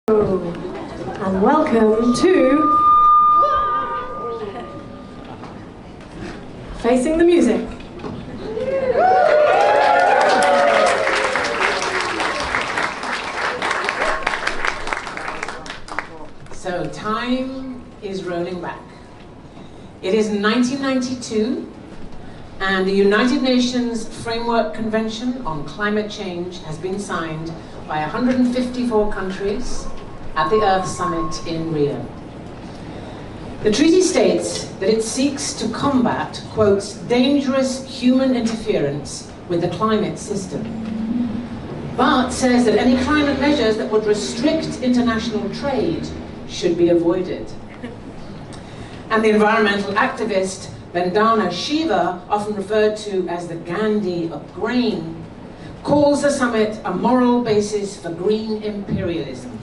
And welcome to Facing the Music. So time is rolling back. It is 1992 and the United Nations Framework Convention on Climate Change has been signed by 154 countries at the Earth Summit in Rio. The treaty states that it seeks to combat, quotes, dangerous human interference with the climate system, but says that any climate measures that would restrict international trade should be avoided. And the environmental activist Vandana Shiva, often referred to as the Gandhi of grain, calls the summit a moral basis for green imperialism.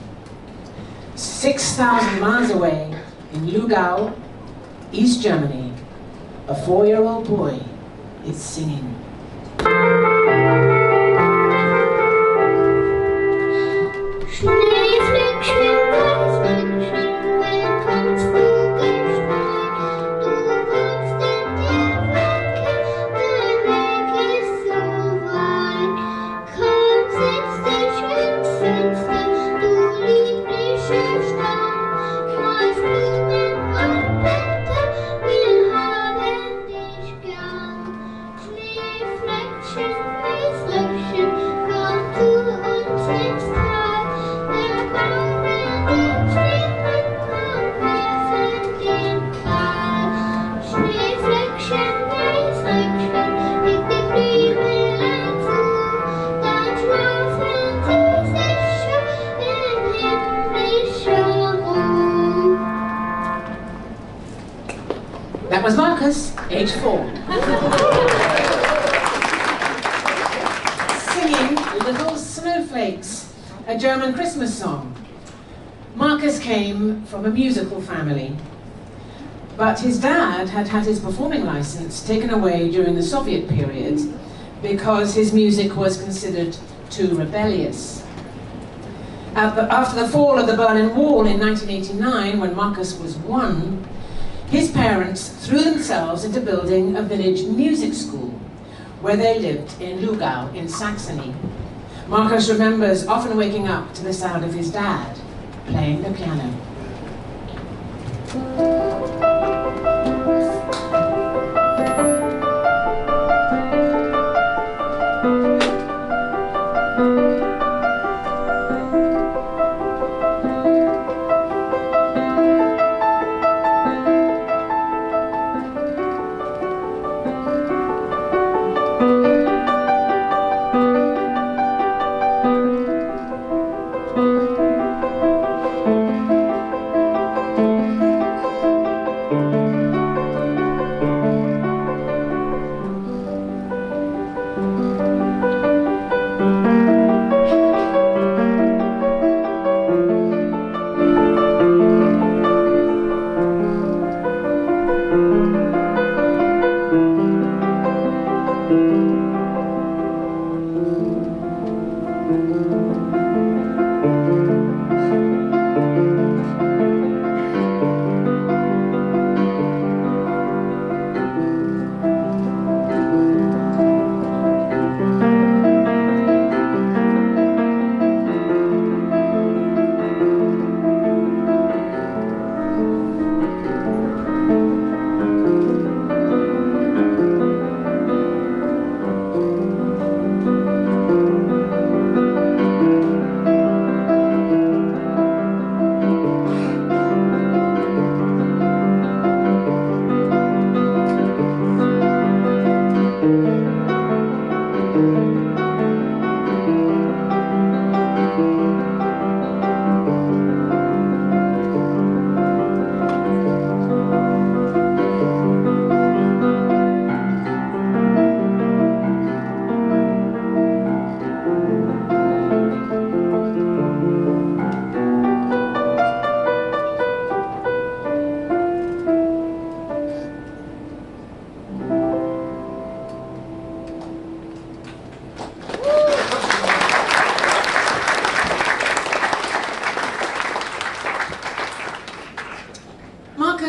6,000 miles away in Lugau, East Germany, a 4-year-old boy is singing. That was Marcus, age 4. Singing Little Snowflakes, a German Christmas song. Marcus came from a musical family, but his dad had had his performing license taken away during the Soviet period because his music was considered too rebellious. After the fall of the Berlin Wall in 1989, when Marcus was 1, his parents threw themselves into building a village music school where they lived in Lugau in Saxony. Marcus remembers often waking up to the sound of his dad playing the piano.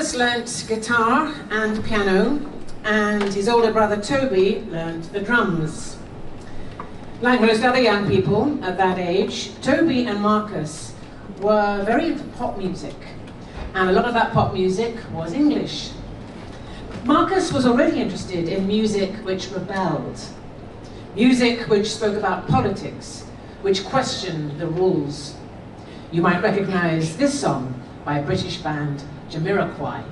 Marcus learnt guitar and piano, and his older brother Toby learnt the drums. Like most other young people at that age, Toby and Marcus were very into pop music, and a lot of that pop music was English. Marcus was already interested in music which rebelled, music which spoke about politics, which questioned the rules. You might recognize this song by British band Jamiroquai.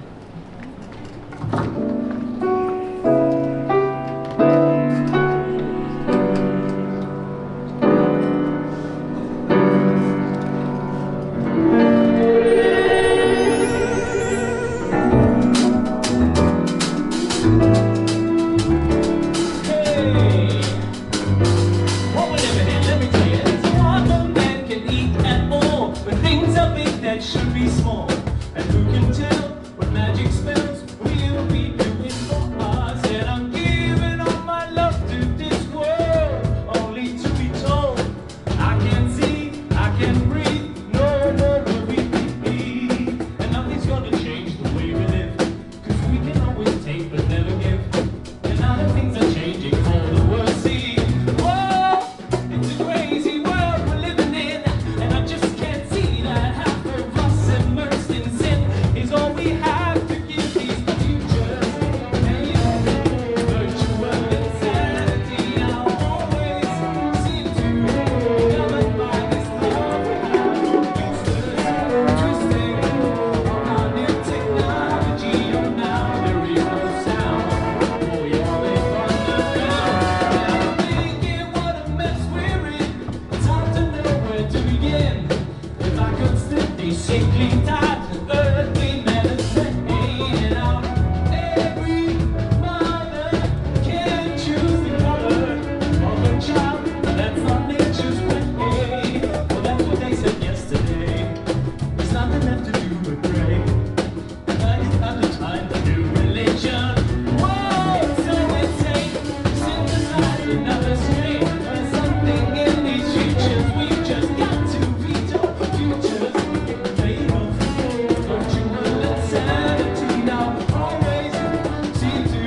Should be small, and who can tell what magic spells will be doing for us? And I'm giving all my love to this world, only to be told I can't see, I can't breathe, no more will we be. And nothing's gonna change the way we live, cause we can always take but never give. And now that things are changing for the worse, see. Whoa, it's a crazy world we're living in, and I just can't see that half of us immersed in sin is all we have to give these futures. And virtual insanity now always seem to be governed by this love we have. Useless, twisting of our new technology. Oh, now there is no sound. Oh, we all live underground. And I'm thinking what a mess we're in. It's hard to know where to begin. If I could slip these safely tied to earthly medicine out, every mother can choose the color of a child. That's not nature's way. Well, that's what they said yesterday. There's nothing left to do but pray. And now is not the time to do religion. Whoa, so insane. Synthesize another strain. There's something in these futures we've just got to veto. Futures made of virtual insanity now always seem to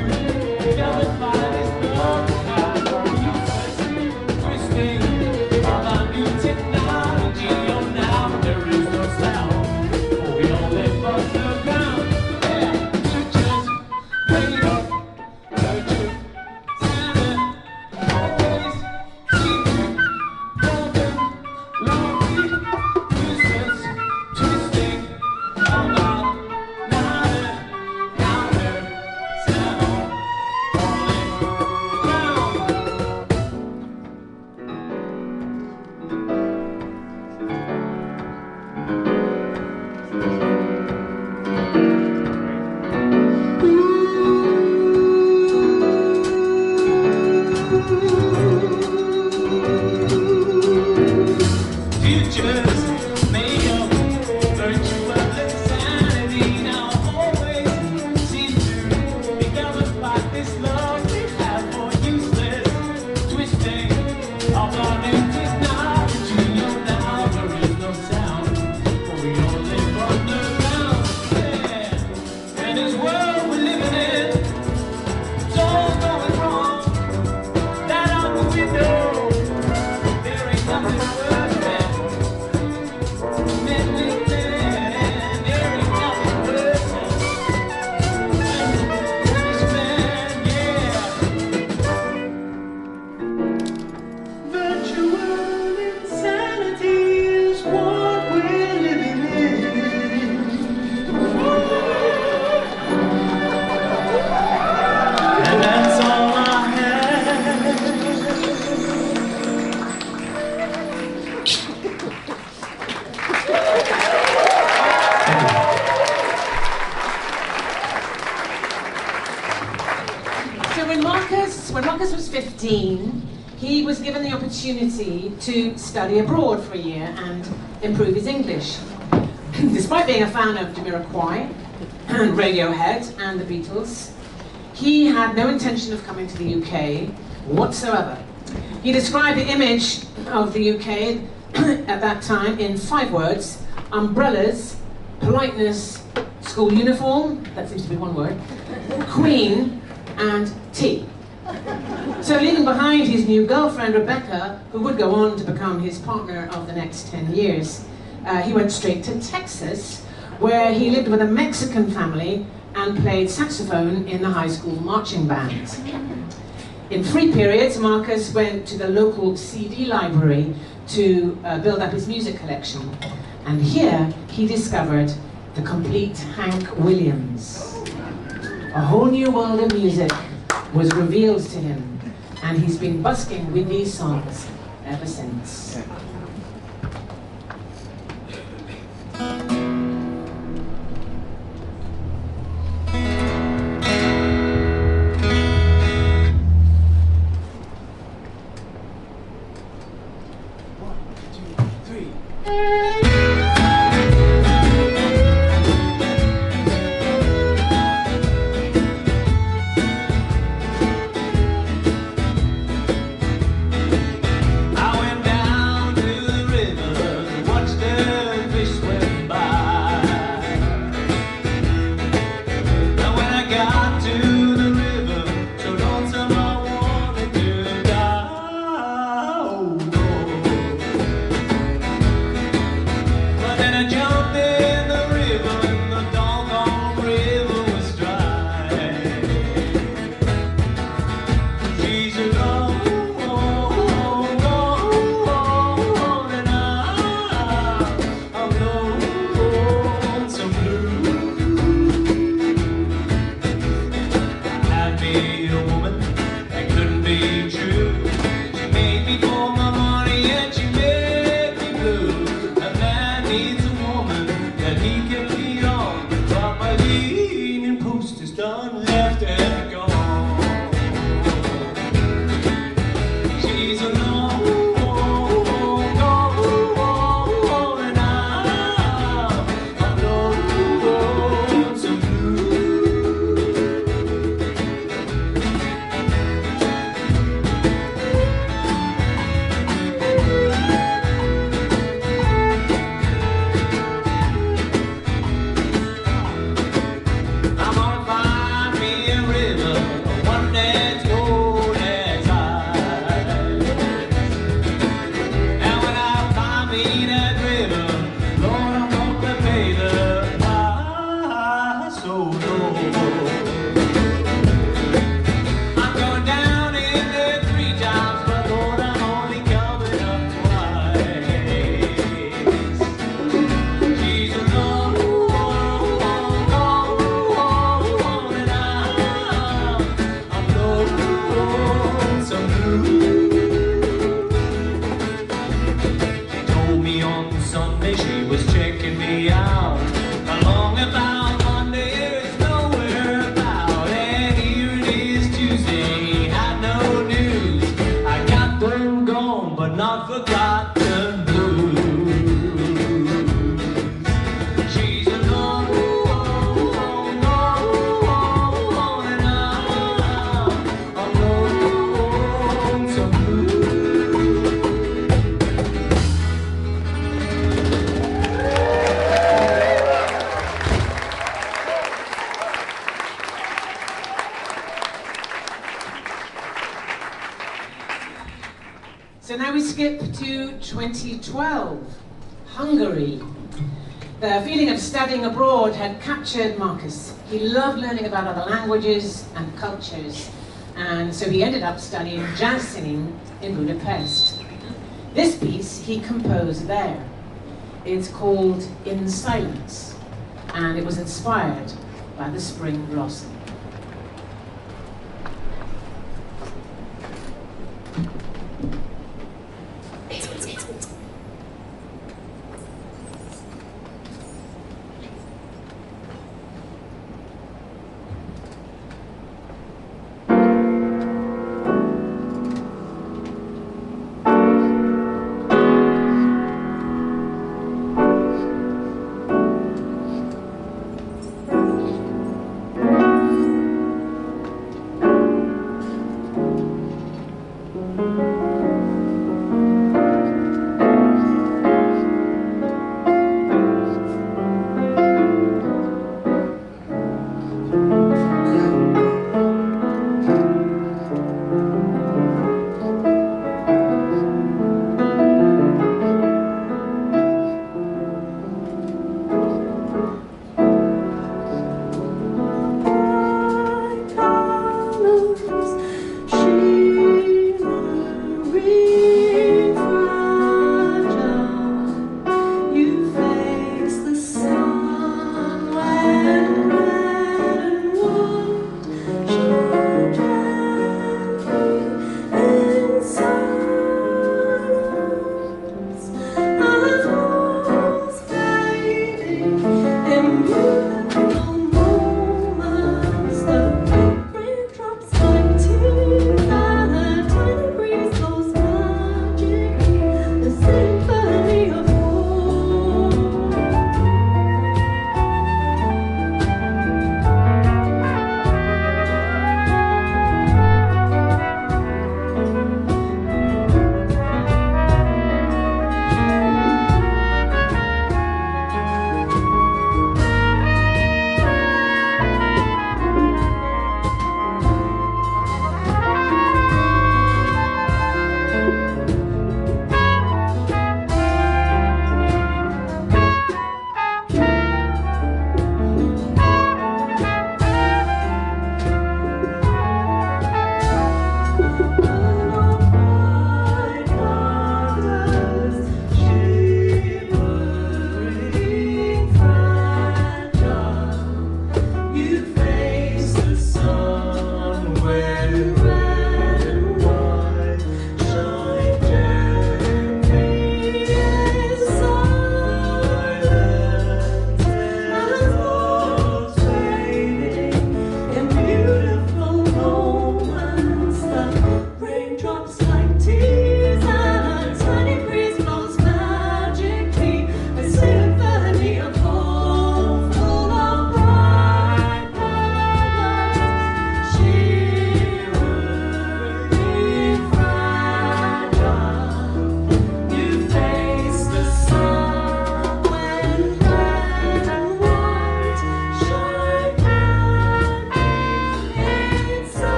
be governed by this love we have. Useless, twisting of our new technology. Oh, now there is no sound. Oh, we all live underground. Yeah, futures made of virtual insanity always seem to broken, lonely, useless, twisting of our louder, sound futures made of virtual insanity now always seem to be governed by this love we have for useless twisting of our new technology. Oh, now there is no sound, for we all live underground. Yeah, and this world we're living in, it's all going wrong. That out the window, there ain't nothing worth it. Virtual insanity is what we're living in. And that's all I have. So when Marcus was 15, he was given the opportunity to study abroad for a year and improve his English. Despite being a fan of Jamiroquai and Radiohead and the Beatles, he had no intention of coming to the UK whatsoever. He described the image of the UK at that time in 5 words: umbrellas, politeness, school uniform, that seems to be one word, Queen, and tea. So leaving behind his new girlfriend, Rebecca, who would go on to become his partner of the next 10 years, he went straight to Texas, where he lived with a Mexican family and played saxophone in the high school marching band. In free periods, Marcus went to the local CD library to build up his music collection. And here he discovered the complete Hank Williams. A whole new world of music was revealed to him, and he's been busking with these songs ever since. So now we skip to 2012, Hungary. The feeling of studying abroad had captured Marcus. He loved learning about other languages and cultures, and so he ended up studying jazz singing in Budapest. This piece he composed there. It's called In Silence, and it was inspired by the spring blossom.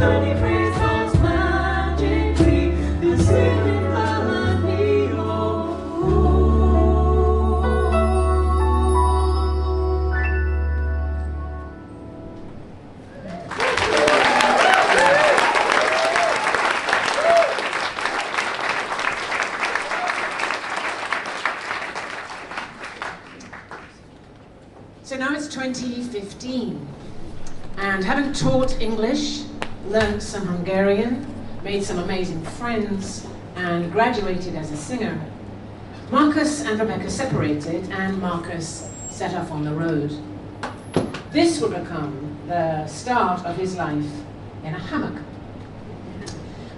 tiny crystals magically concealing behind me. So now it's 2015, and having taught English, learnt some Hungarian, made some amazing friends, and graduated as a singer, Marcus and Rebecca separated, and Marcus set off on the road. This would become the start of his life in a hammock.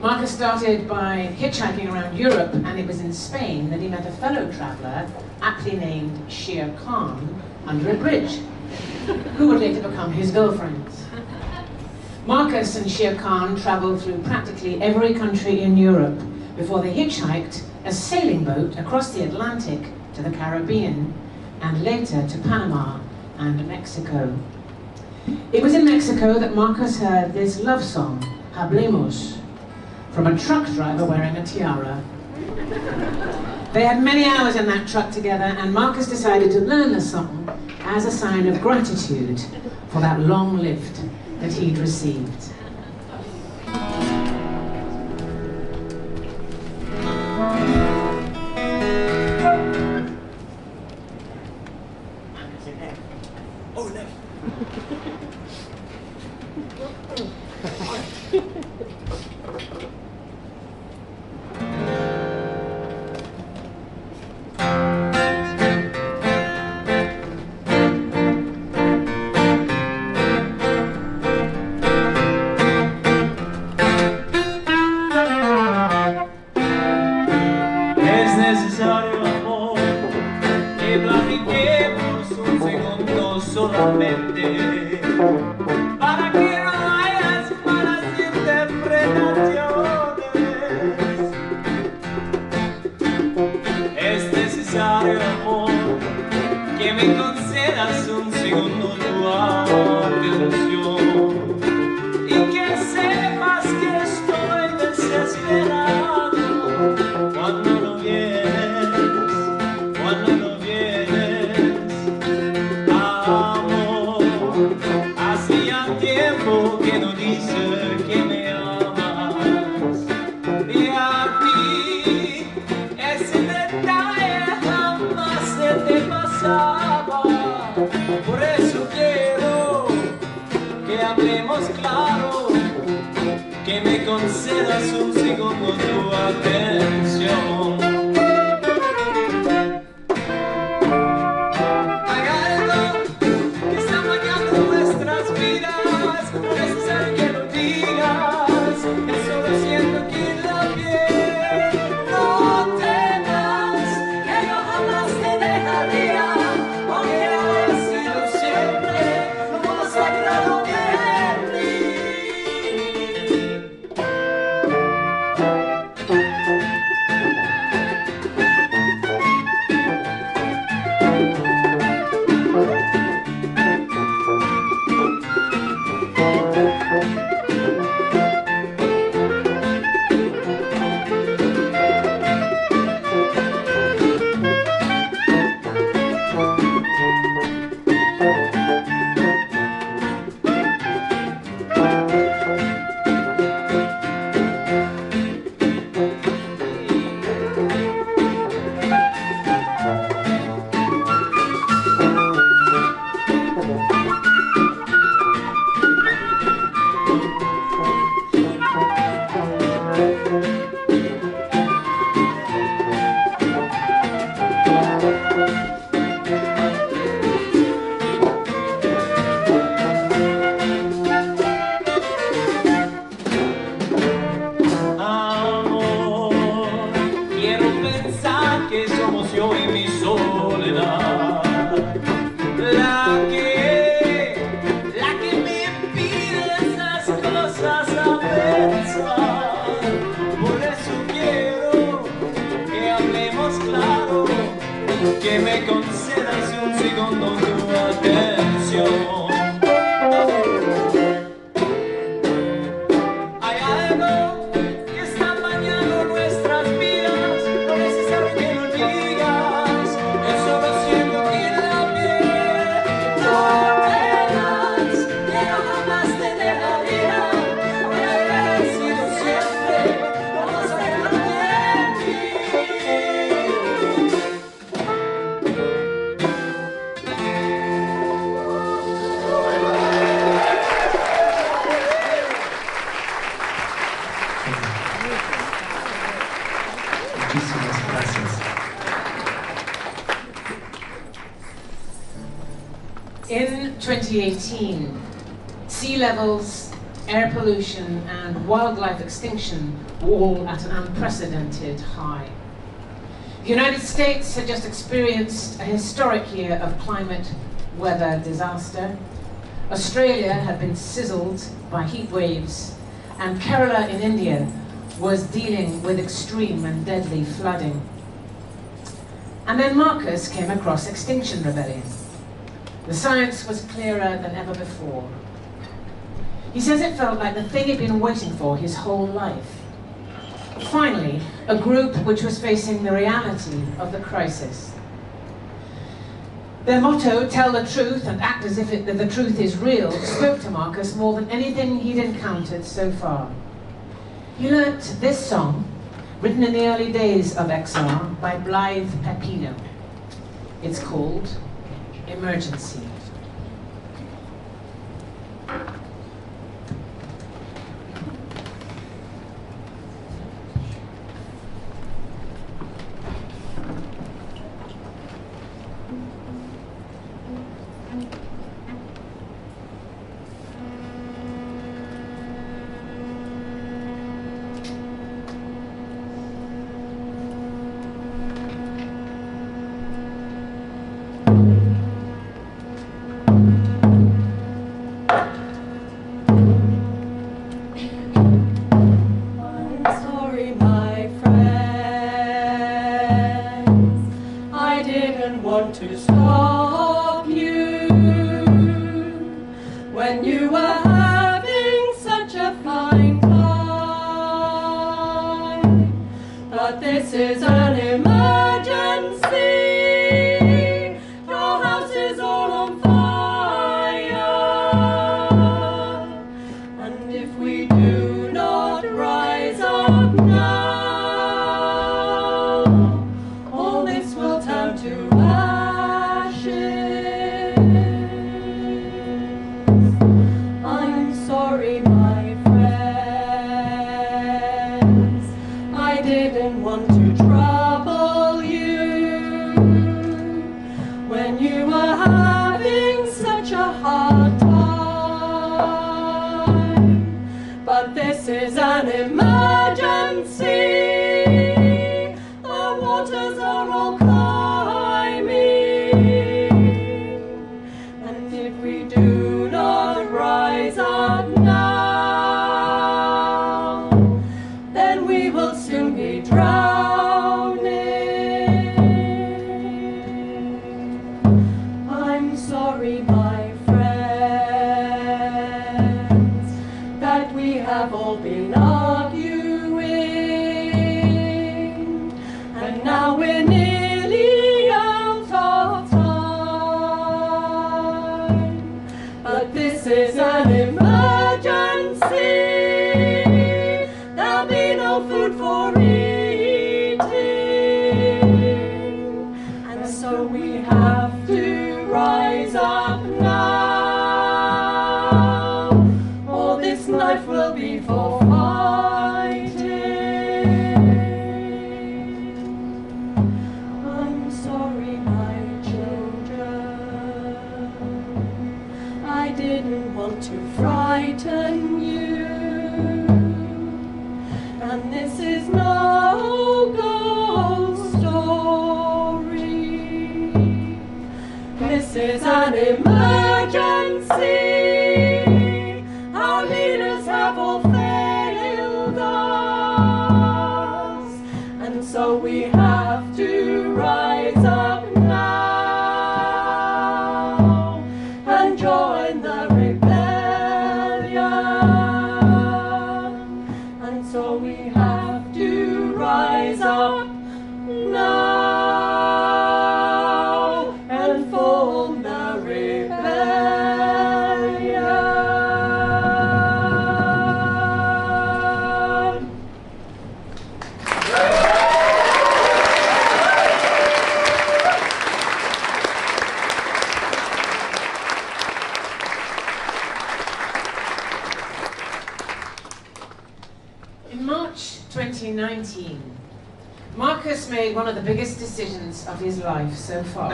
Marcus started by hitchhiking around Europe, and it was in Spain that he met a fellow traveller, aptly named Shere Khan, under a bridge, who would later become his girlfriends. Marcus and Shere Khan travelled through practically every country in Europe before they hitchhiked a sailing boat across the Atlantic to the Caribbean, and later to Panama and Mexico. It was in Mexico that Marcus heard this love song, Hablemos, from a truck driver wearing a tiara. They had many hours in that truck together, and Marcus decided to learn the song as a sign of gratitude for that long lift that he'd received. Oh, no. Es necesario amor que platiquemos un segundo solamente para que no hayas malas interpretaciones. Es necesario amor que me concedas un segundo tu atención y que sepas que estoy desesperado cuando no vienes, amor. Hacía tiempo que no dices que me amas, y a ti ese detalle jamás se te pasaba. Por eso quiero que hablemos claro, que me concedas un segundo tu atención. Hay algo que está manchando nuestras vidas, no es necesario que lo digas, es solo siento que la piel. No temas, que yo jamás te dejaría, aunque haya sido siempre lo más sagrado de mí. 2018, sea levels, air pollution, and wildlife extinction were all at an unprecedented high. The United States had just experienced a historic year of climate weather disaster. Australia had been sizzled by heat waves, and Kerala in India was dealing with extreme and deadly flooding. And then Marcus came across Extinction Rebellion. The science was clearer than ever before. He says it felt like the thing he'd been waiting for his whole life. Finally, a group which was facing the reality of the crisis. Their motto, "Tell the truth and act as if the truth is real," spoke to Marcus more than anything he'd encountered so far. He learnt this song, written in the early days of XR by Blythe Pepino. It's called Emergency. To stop you when you were having such a fine time, but this is an emergency. Your house is all on fire, and if we do not rise up now, all this will turn to want to trouble you when you were having such a hard time, but this is an emergency. The waters are all climbing, and if we do not rise up now, then we will soon be drowning. I'm sorry, my friends, that we have all been arguing, and now we're nearly out of time. But this is an emergency. There'll be no food for eating, and so we have to rise up now, or this knife will be for fighting. I'm sorry, my children, I didn't want to frighten you, and this is no ghost story. This is an emergency. Our leaders have all failed us, and so we have to rise up now and join the rebellion. And so we have to rise up now and form the rebellion. In March 2019, Marcus made one of the biggest decisions of his life so far.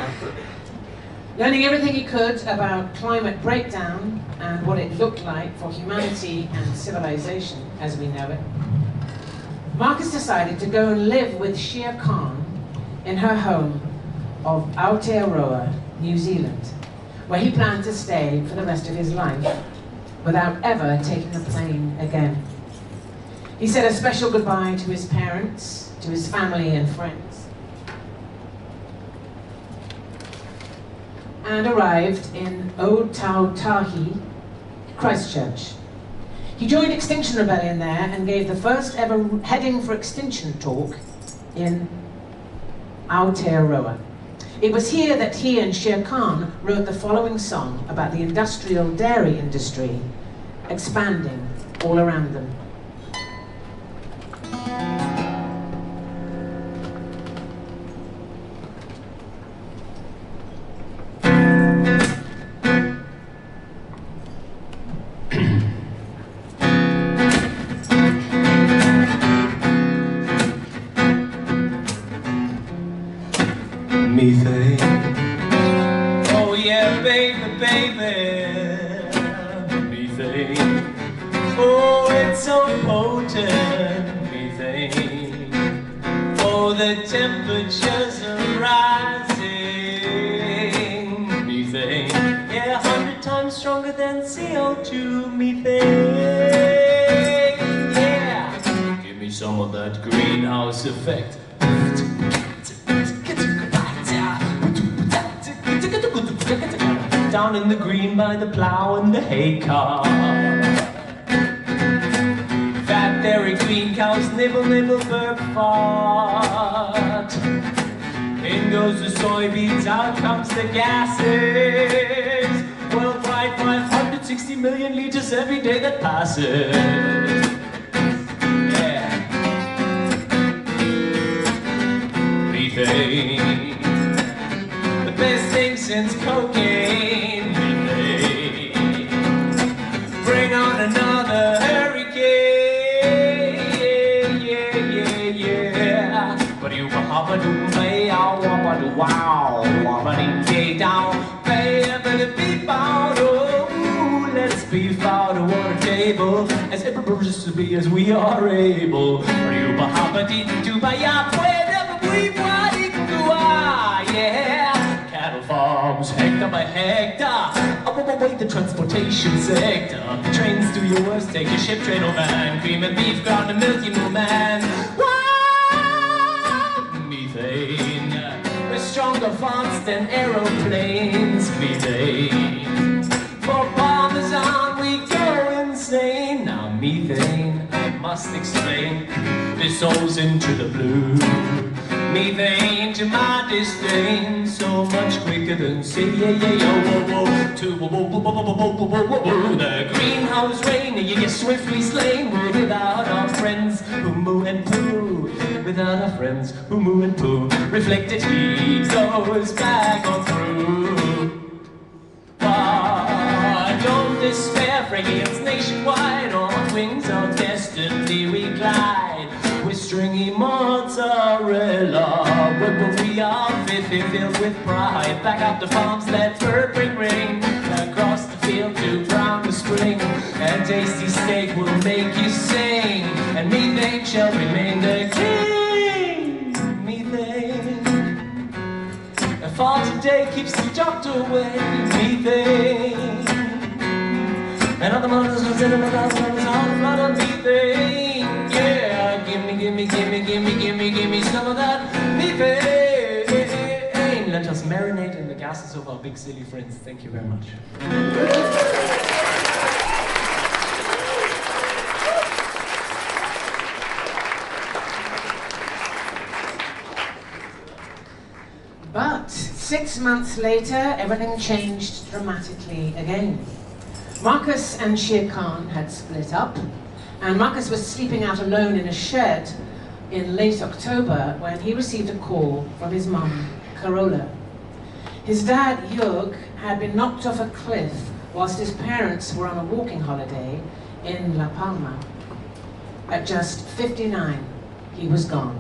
learning everything he could about climate breakdown and what it looked like for humanity and civilization as we know it, Marcus decided to go and live with Shere Khan in her home of Aotearoa, New Zealand, where he planned to stay for the rest of his life without ever taking a plane again. He said a special goodbye to his parents, to his family and friends, and arrived in Otautahi, Christchurch. He joined Extinction Rebellion there and gave the first ever Heading for Extinction talk in Aotearoa. It was here that he and Shere Khan wrote the following song about the industrial dairy industry expanding all around them. Methane. Oh yeah, baby, baby. Methane. Oh, it's so potent. Methane. Oh, the temperatures are rising. Methane. Yeah, 100 times stronger than CO2. Methane. Yeah. Give me some of that greenhouse effect. Down in the green by the plow and the hay cart. Fat dairy queen cows nibble, nibble, burp, fart. In goes the soybeans, out comes the gases. Worldwide 560 million liters every day that passes. Yeah. Methane. The best thing since cocaine. Methane. Bring on another hurricane. Yeah, yeah, yeah. But you were hopping away, I'll wobble wow, wobbling day down, baby, beep out. Oh, let's beef out a water table as ever to be as we are able. But you were hopping to buy up whenever we want it to yeah. Cattle farms, hectare by hectare, up away the transportation sector. Trains do your worst, take a ship, train, oh man. Cream and beef, ground and milk, you know, man. Wow! Methane. We're stronger fonts than aeroplanes. Methane. For Parmesan we go insane. Now methane, I must explain. This soul's into the blue. Methane to my disdain, so much quicker than say yeah yeah yo whoa whoa to whoa whoa whoa whoa whoa whoa whoa whoa. The greenhouse rain, you get swiftly slain without our friends who moo and poo. Without our friends who moo and poo, reflected heat goes back on through. But don't despair, frigates nationwide on wings of destiny we glide. With stringy mozzarella, where we are filled with pride. Back up the farms, let bird bring rain. Across the field to brown the spring. And tasty steak will make you sing. And methane shall remain the king. Methane. A fall today keeps the doctor away. Methane. And other mothers was in another house, on the flood of methane. Yeah, give me some of that methane. Let us marinate in the gases of our big silly friends. Thank you very much. But 6 months later, everything changed dramatically again. Marcus and Shere Khan had split up, and Marcus was sleeping out alone in a shed in late October when he received a call from his mum, Carola. His dad, Jörg, had been knocked off a cliff whilst his parents were on a walking holiday in La Palma. At just 59, he was gone.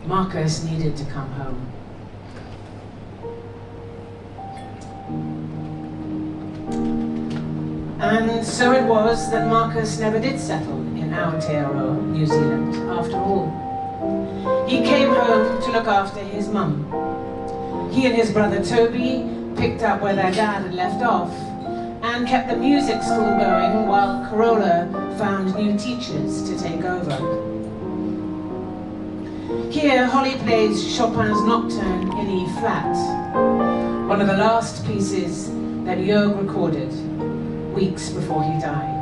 Marcus needed to come home. And so it was that Marcus never did settle in Aotearoa, New Zealand, after all. He came home to look after his mum. He and his brother Toby picked up where their dad had left off and kept the music school going while Corolla found new teachers to take over. Here, Holly plays Chopin's Nocturne in E flat, one of the last pieces that Jörg recorded weeks before he died.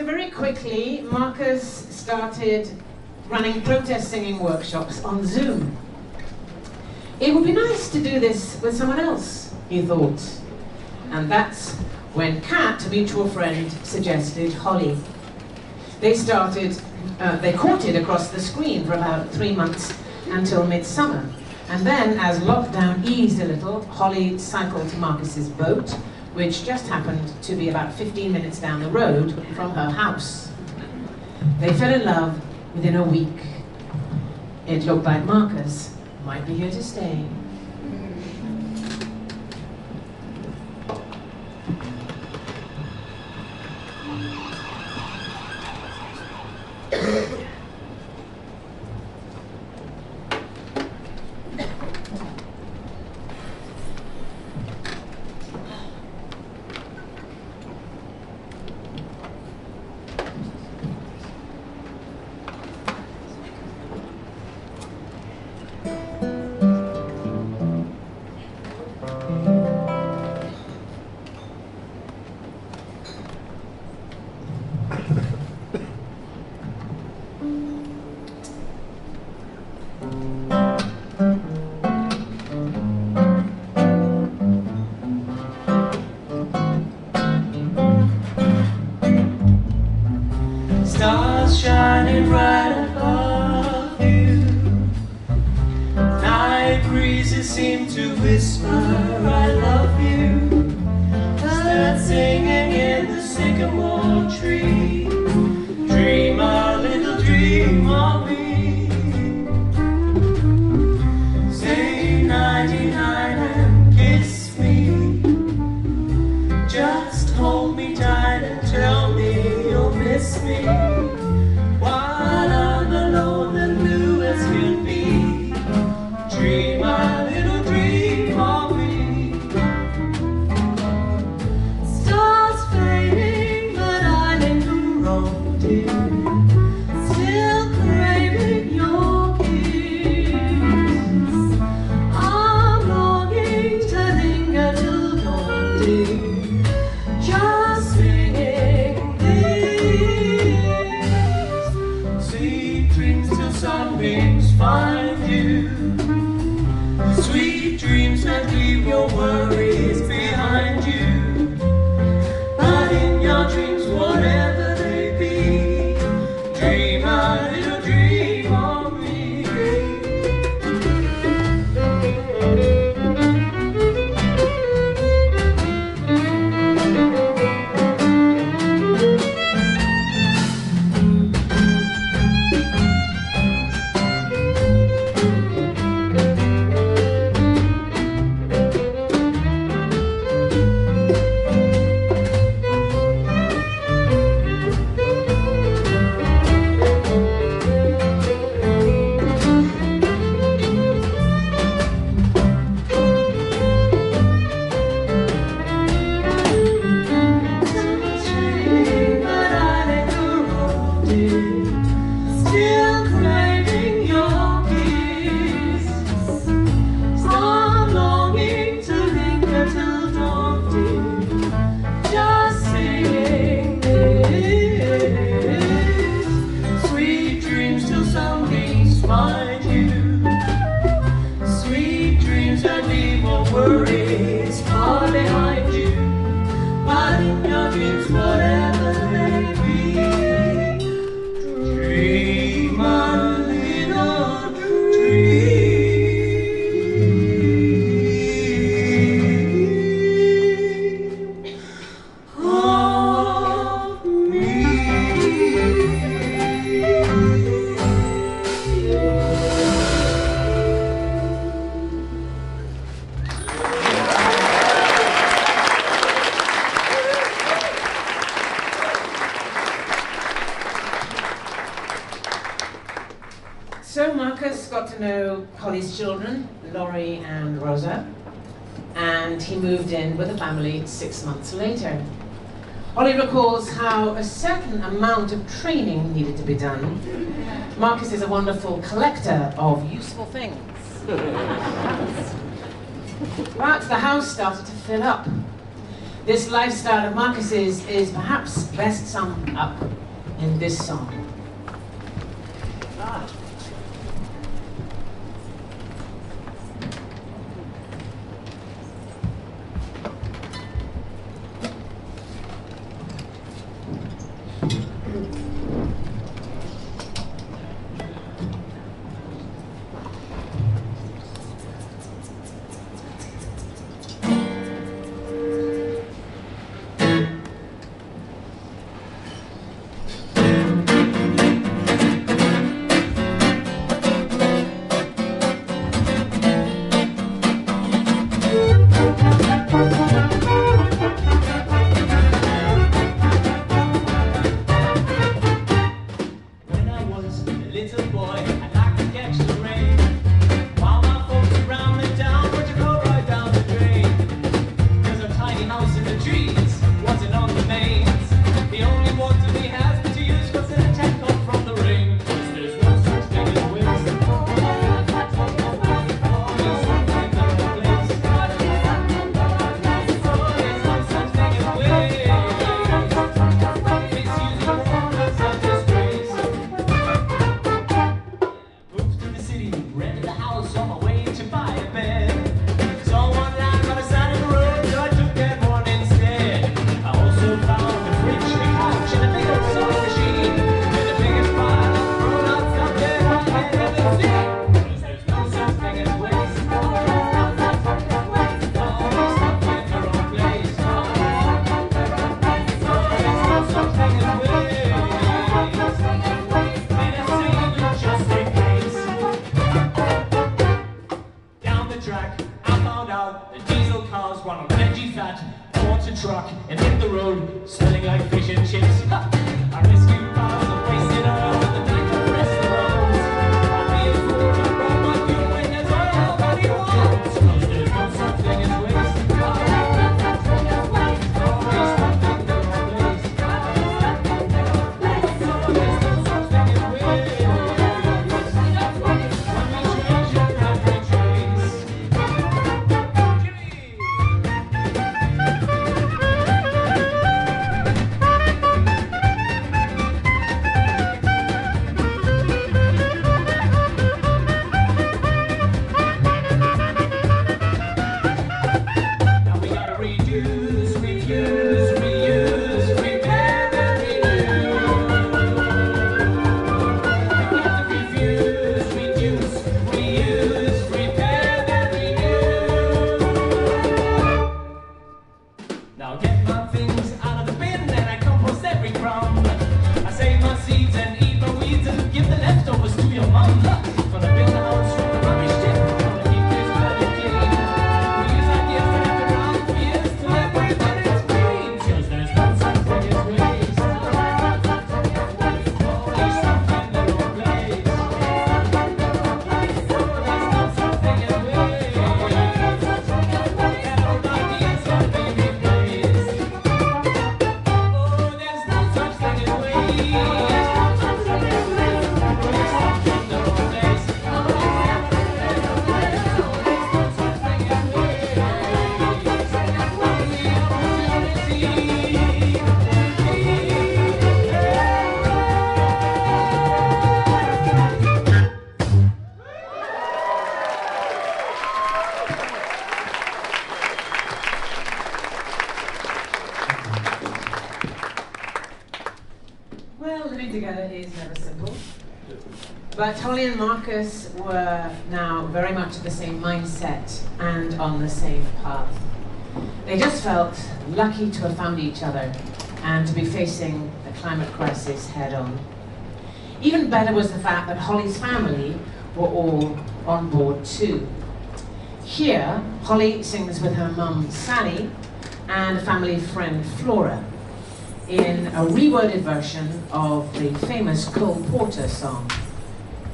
So very quickly, Marcus started running protest singing workshops on Zoom. It would be nice to do this with someone else, he thought. And that's when Kat, a mutual friend, suggested Holly. They courted across the screen for about 3 months until midsummer. And then, as lockdown eased a little, Holly cycled to Marcus's boat, which just happened to be about 15 minutes down the road from her house. They fell in love within a week. It looked like Marcus might be here to stay. Stars shining right above you. Night breezes seem to whisper, I love you. Birds singing in the sycamore tree. Dream a little dream of me. Say 99 and kiss me. Just hold me tight and tell me you'll miss me. While I'm alone and blue as can be. Dream a little dream of me. Stars fading, but I linger on, dear. Still craving your kiss. I'm longing to linger till dawn, dear. Just singing these sweet dreams till sunbeams find you. Sweet dreams that leave your worries behind you. But in your dreams, whatever they be, dream a little dream of me. Still craving your kiss. I'm longing to linger till dawn, dear. Just singing this. Sweet dreams till sunbeams find you. Sweet dreams that leave all worries far behind you. But in your dreams, whatever they be, dream a little dream of me. So Marcus got to know Holly's children, Laurie and Rosa, and he moved in with the family 6 months later. Holly recalls how a certain amount of training needed to be done. Marcus is a wonderful collector of useful things. But the house started to fill up. This lifestyle of Marcus's is perhaps best summed up in this song. But Holly and Marcus were now very much of the same mindset and on the same path. They just felt lucky to have found each other and to be facing the climate crisis head on. Even better was the fact that Holly's family were all on board too. Here, Holly sings with her mum Sally and a family friend Flora in a reworded version of the famous Cole Porter song,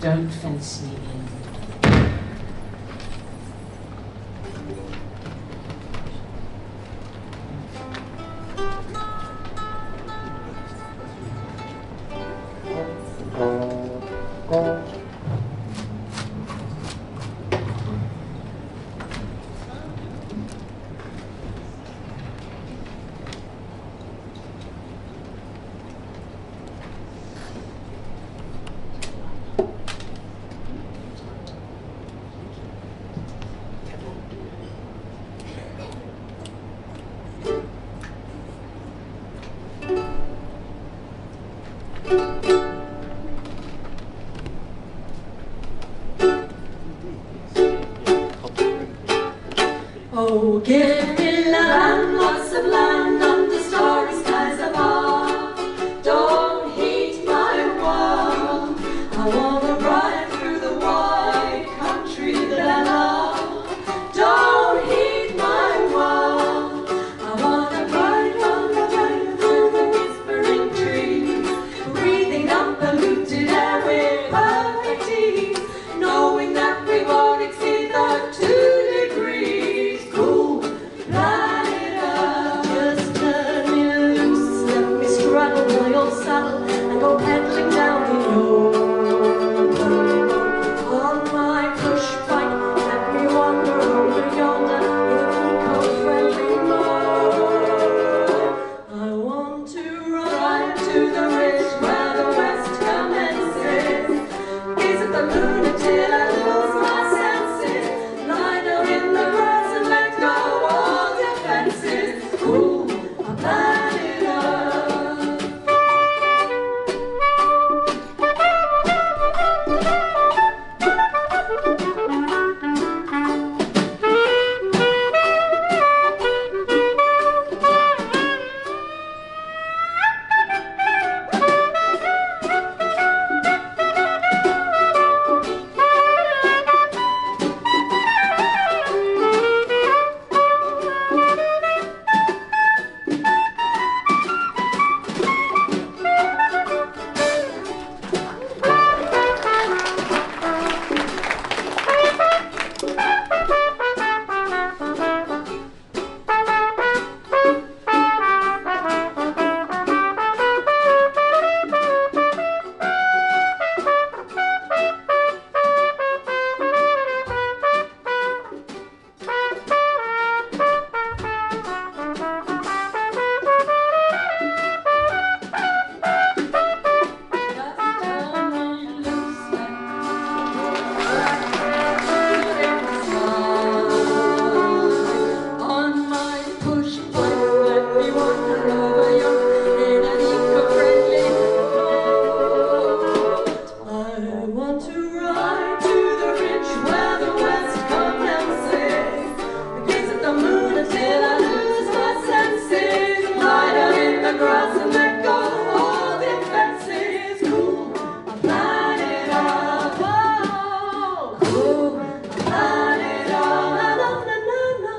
Don't Fence Me In. Oh, give me land, lots of land under starry skies above. Don't heat my world. I wanna ride through the wide country that I love. Don't heat my world. I wanna ride through the whispering trees, breathing unpolluted air with perfect ease, knowing that we won't exceed the 2 degrees. Cool planet Earth. Just turn me loose, let me straddle my old saddle and go pedaling down the road. On my push bike, let me wander over yonder in an eco-friendly mode. I want to ride to the ridge where the west commences, gaze at the moon until I lose my senses, lie down in the grass and let go all defenses. Ooh, a planet Earth. On my push bike, let me wander over yonder in an eco-friendly mode. I want to ride to the ridge where the west commences, gaze at the moon until I lose my senses, lie down in the grass and let go all defenses. Cool, a planet Earth. Oh, cool, a planet Earth. Na na na na na,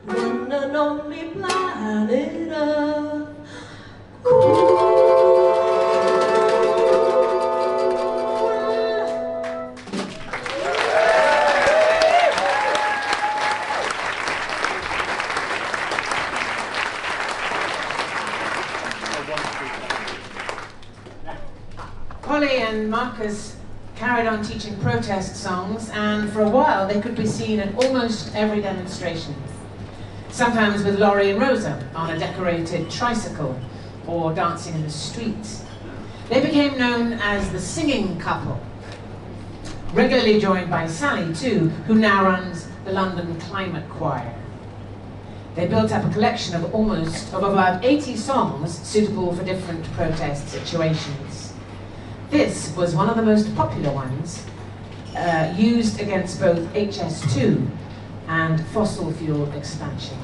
one and only planet Earth. Cool. Polly and Marcus carried on teaching protest songs, and for a while they could be seen at almost every demonstration. Sometimes with Laurie and Rosa on a decorated tricycle or dancing in the streets. They became known as the singing couple, regularly joined by Sally too, who now runs the London Climate Choir. They built up a collection of about 80 songs suitable for different protest situations. This was one of the most popular ones, used against both HS2 and fossil fuel expansion.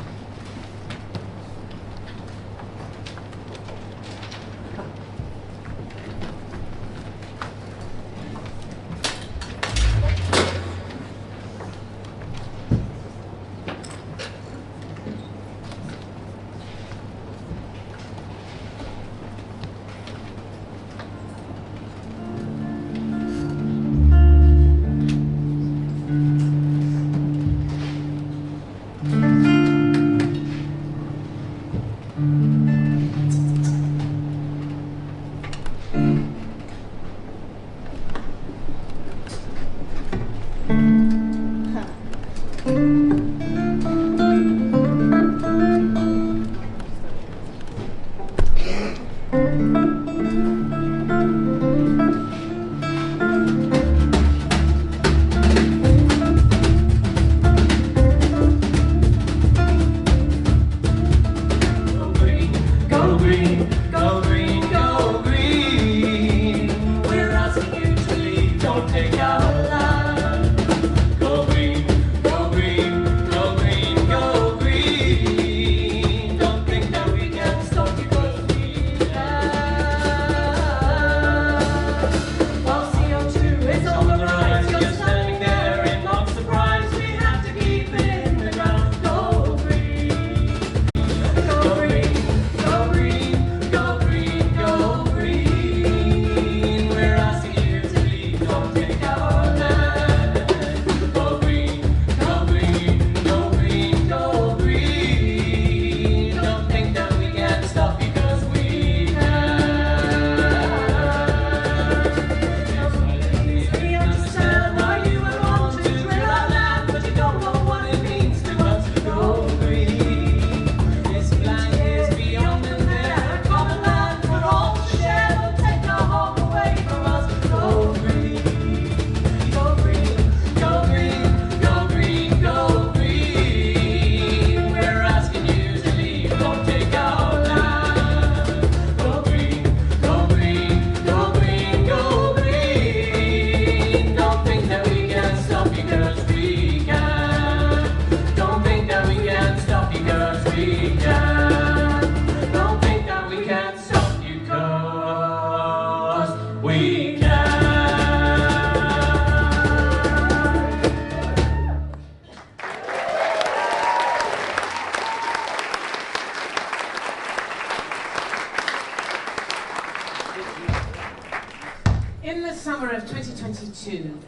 In the summer of 2022,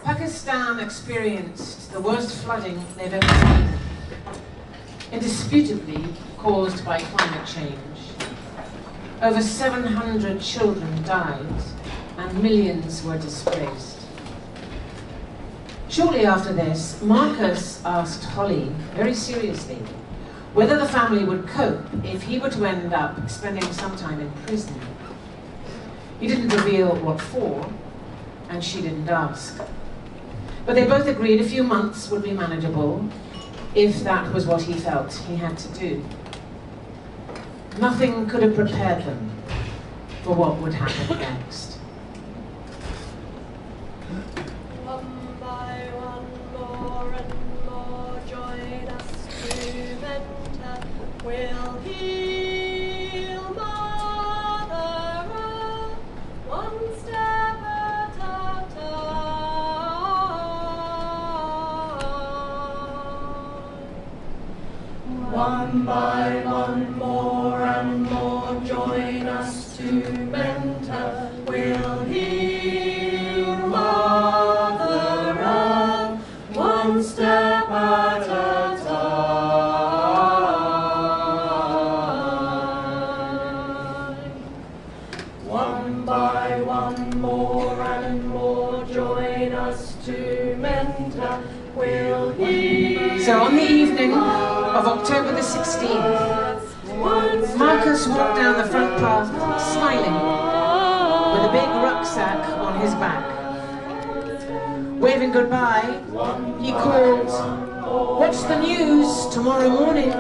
Pakistan experienced the worst flooding they've ever seen, indisputably caused by climate change. Over 700 children died and millions were displaced. Shortly after this, Marcus asked Holly, very seriously, whether the family would cope if he were to end up spending some time in prison. He didn't reveal what for, and she didn't ask. But they both agreed a few months would be manageable if that was what he felt he had to do. Nothing could have prepared them for what would happen next. One by one, more and more join us to mentor. We'll heal Mother Earth, one step at a time. One by one, more and more join us to mentor. We'll heal Mother Earth, one step at a time. One by one, more and more join us to mentor. We'll heal. So on the evening of October the 16th, Marcus walked down the front path, smiling, with a big rucksack on his back. Waving goodbye, he called, "Watch the news tomorrow morning."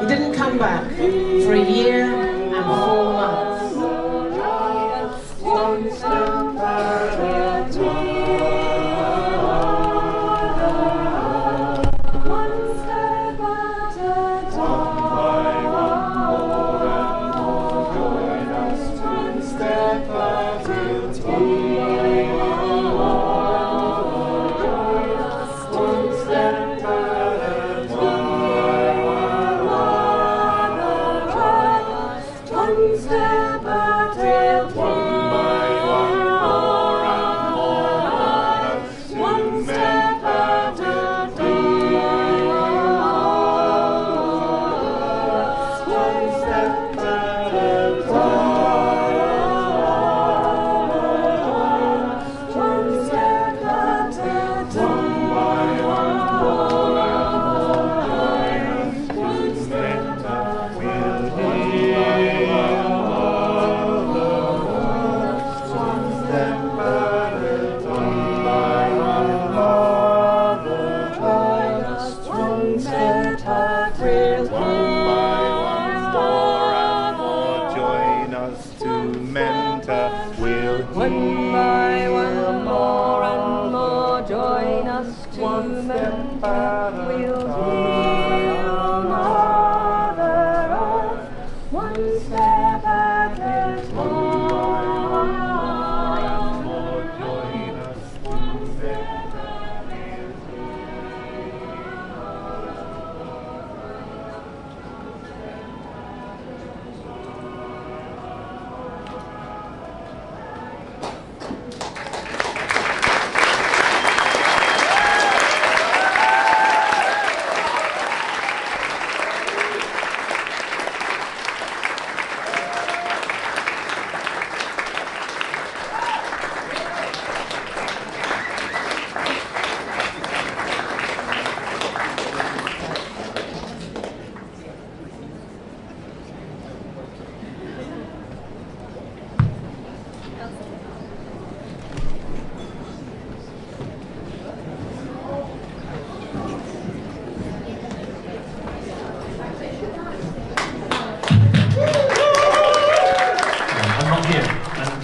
He didn't come back for a year and 4 months.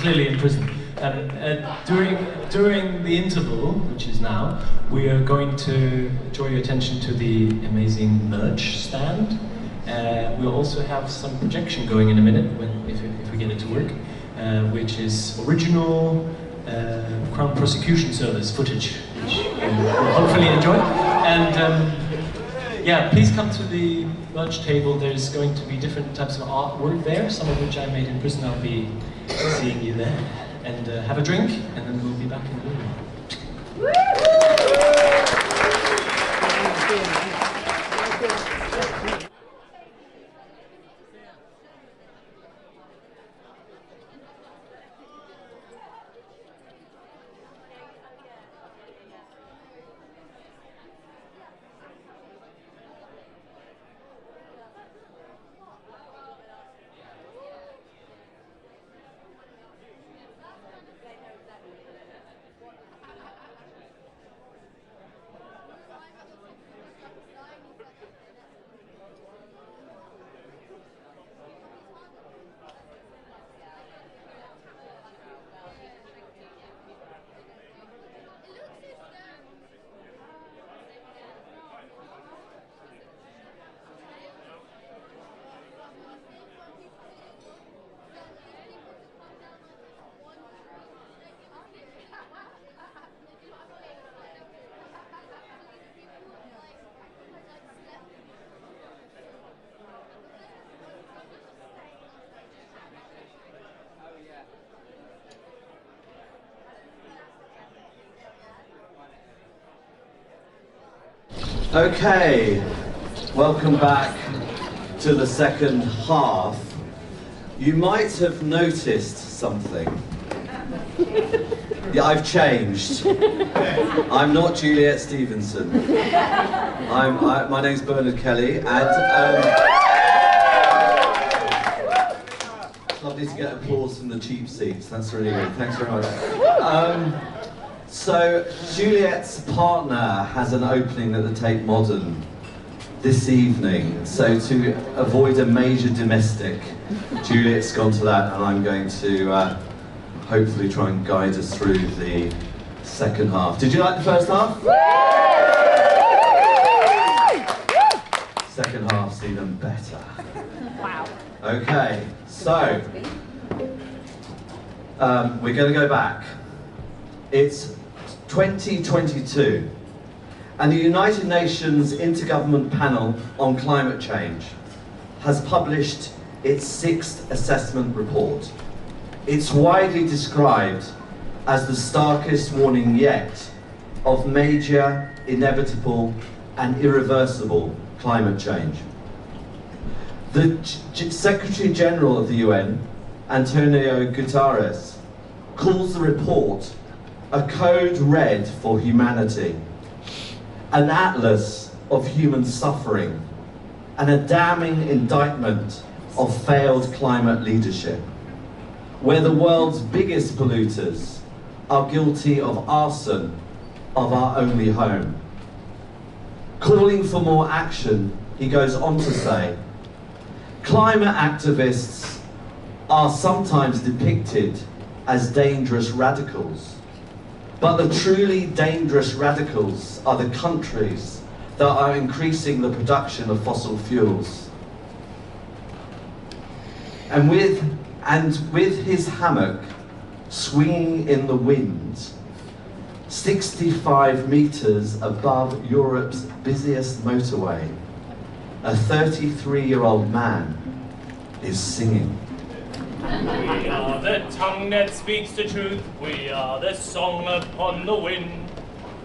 Clearly in prison. During the interval, which is now, we are going to draw your attention to the amazing merch stand. We'll also have some projection going in a minute, if we get it to work, which is original Crown Prosecution Service footage, which you'll hopefully enjoy. And Yeah, please come to the lunch table. There's going to be different types of artwork there, some of which I made in prison. I'll be seeing you there. And have a drink, and then we'll be back in the room. Okay, welcome back to the second half. You might have noticed something. Yeah, I've changed. I'm not Juliet Stevenson. My name's Bernard Kelly, and it's lovely to get applause from the cheap seats. That's really good. Thanks very much. So, Juliet's partner has an opening at the Tate Modern this evening. So, to avoid a major domestic, Juliet's gone to that, and I'm going to hopefully try and guide us through the second half. Did you like the first half? Second half's even better. Wow. Okay, so we're going to go back. It's 2022, and the United Nations Intergovernment Panel on Climate Change has published its 6th assessment report. It's widely described as the starkest warning yet of major, inevitable, and irreversible climate change. The Secretary General of the UN, Antonio Guterres, calls the report a code red for humanity, an atlas of human suffering, and a damning indictment of failed climate leadership, where the world's biggest polluters are guilty of arson of our only home. Calling for more action, he goes on to say, climate activists are sometimes depicted as dangerous radicals, but the truly dangerous radicals are the countries that are increasing the production of fossil fuels. And with his hammock swinging in the wind, 65 meters above Europe's busiest motorway, a 33-year-old man is singing. We are the tongue that speaks the truth. We are the song upon the wind.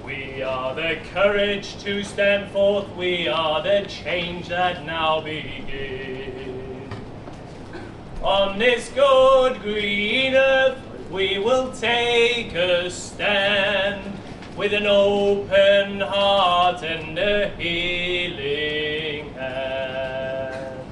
We are the courage to stand forth. We are the change that now begins. On this good green earth, we will take a stand with an open heart and a healing hand.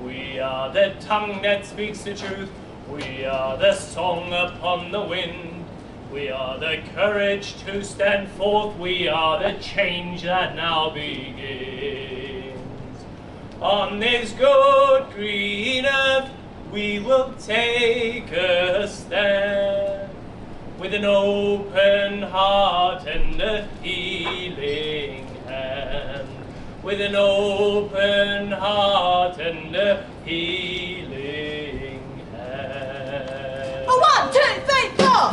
We are the tongue that speaks the truth. We are the song upon the wind. We are the courage to stand forth. We are the change that now begins. On this good green earth, we will take a stand with an open heart and a healing hand. With an open heart and a healing hand. 1, 2, 3, 4.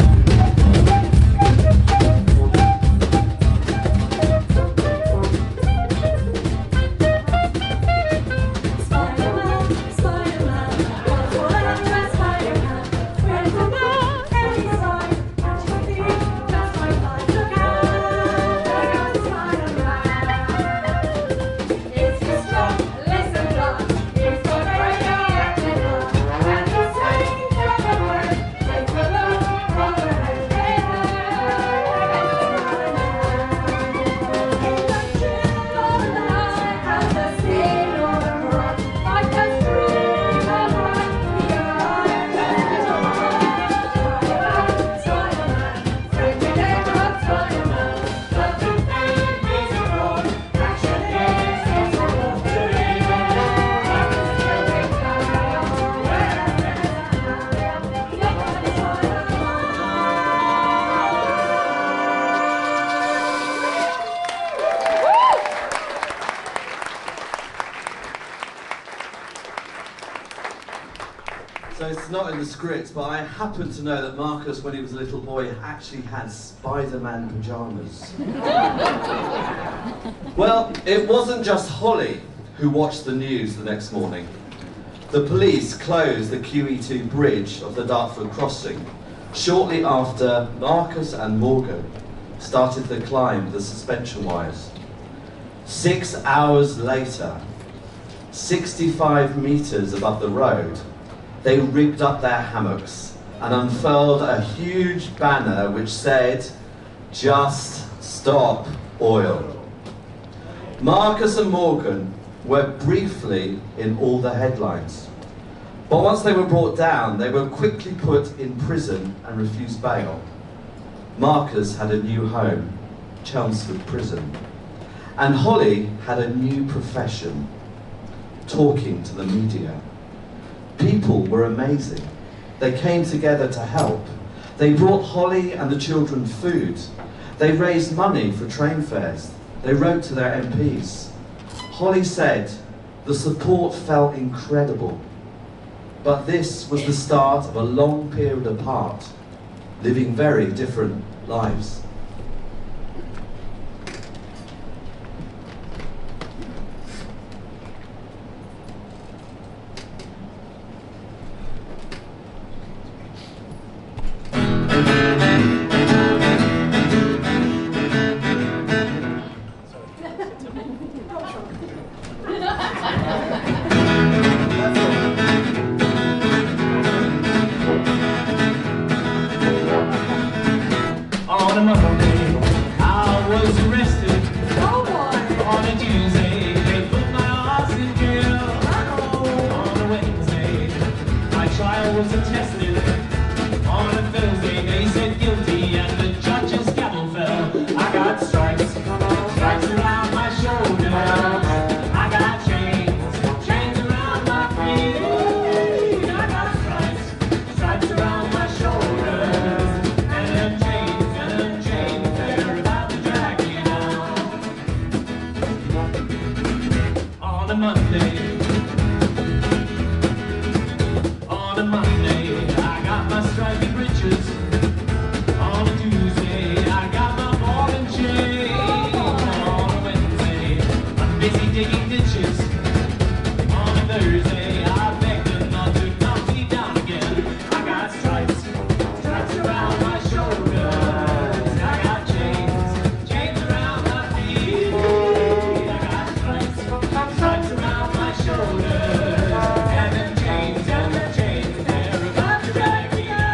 script, but I happen to know that Marcus, when he was a little boy, actually had Spider-Man pyjamas. Well, it wasn't just Holly who watched the news the next morning. The police closed the QE2 bridge of the Dartford crossing shortly after Marcus and Morgan started to climb the suspension wires. 6 hours later, 65 metres above the road, they rigged up their hammocks and unfurled a huge banner which said, "Just stop oil." Marcus and Morgan were briefly in all the headlines. But once they were brought down, they were quickly put in prison and refused bail. Marcus had a new home, Chelmsford Prison. And Holly had a new profession, talking to the media. People were amazing. They came together to help. They brought Holly and the children food. They raised money for train fares. They wrote to their MPs. Holly said, the support felt incredible. But this was the start of a long period apart, living very different lives. On a Monday, I was arrested. On a Tuesday, they put my ass in jail. On a Wednesday, my trial was attested. On a Thursday, they said guilty and the judge's gavel fell. I got stripes, stripes around my shoulders. I got chains, chains around my feet. I got stripes, stripes around my shoulders. And them chains, they're about to drag me down. On a Monday, I got my stripy breeches. On a Tuesday, I got my ball and chain. On a Wednesday, I'm busy digging ditches. On a Thursday, I begged them not to knock me down again. I got stripes, stripes around my shoulders. I got chains, chains around my feet. I got stripes, stripes around my shoulders. And them chains, they're about to drag me down.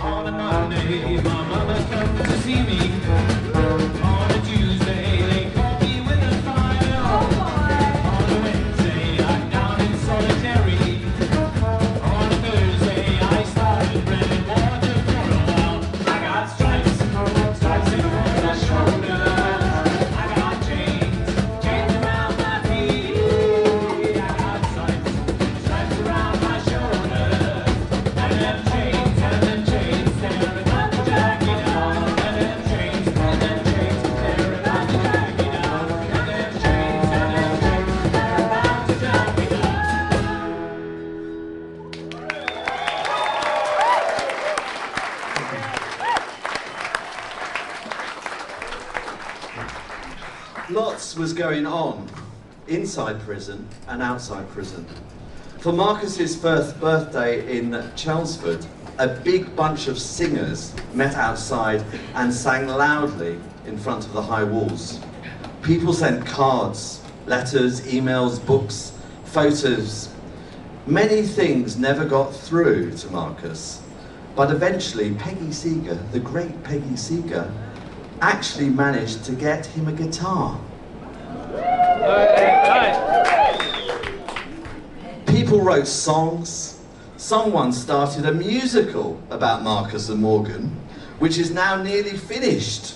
On a Monday, my mother comes to see me. On a Tuesday, they caught me with a fire. On a Wednesday, I'm down in solitary. On a Thursday, I started running water for a while. I got stripes, stripes around my shoulders. I got chains, chains around my feet. I got stripes, stripes around my shoulders. And them chains, they're about to drag me down. And them chains, they're about to drag me down. And them chains, they're about to drag me down. Lots was going on inside prison and outside prison. For Marcus's first birthday in Chelmsford, a big bunch of singers met outside and sang loudly in front of the high walls. People sent cards, letters, emails, books, photos. Many things never got through to Marcus, but eventually Peggy Seeger, the great Peggy Seeger, actually managed to get him a guitar. People wrote songs. Someone started a musical about Marcus and Morgan, which is now nearly finished.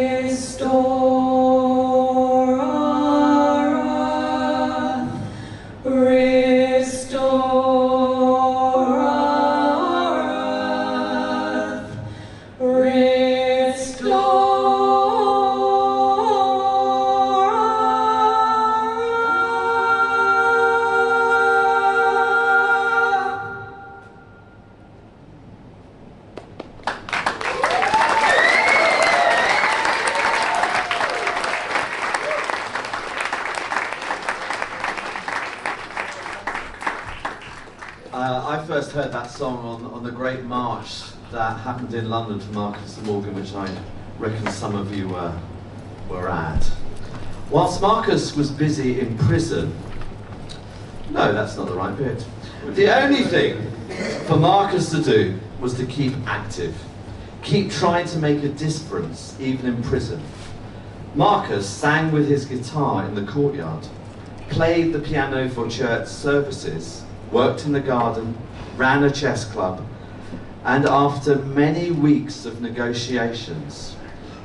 Restore our earth, restore our earth, I first heard that song on the Great March that happened in London for Marcus and Morgan, which I reckon some of you were at. Whilst Marcus was busy in prison, no, that's not the right bit. The only thing for Marcus to do was to keep active, keep trying to make a difference even in prison. Marcus sang with his guitar in the courtyard, played the piano for church services, worked in the garden, ran a chess club, and after many weeks of negotiations,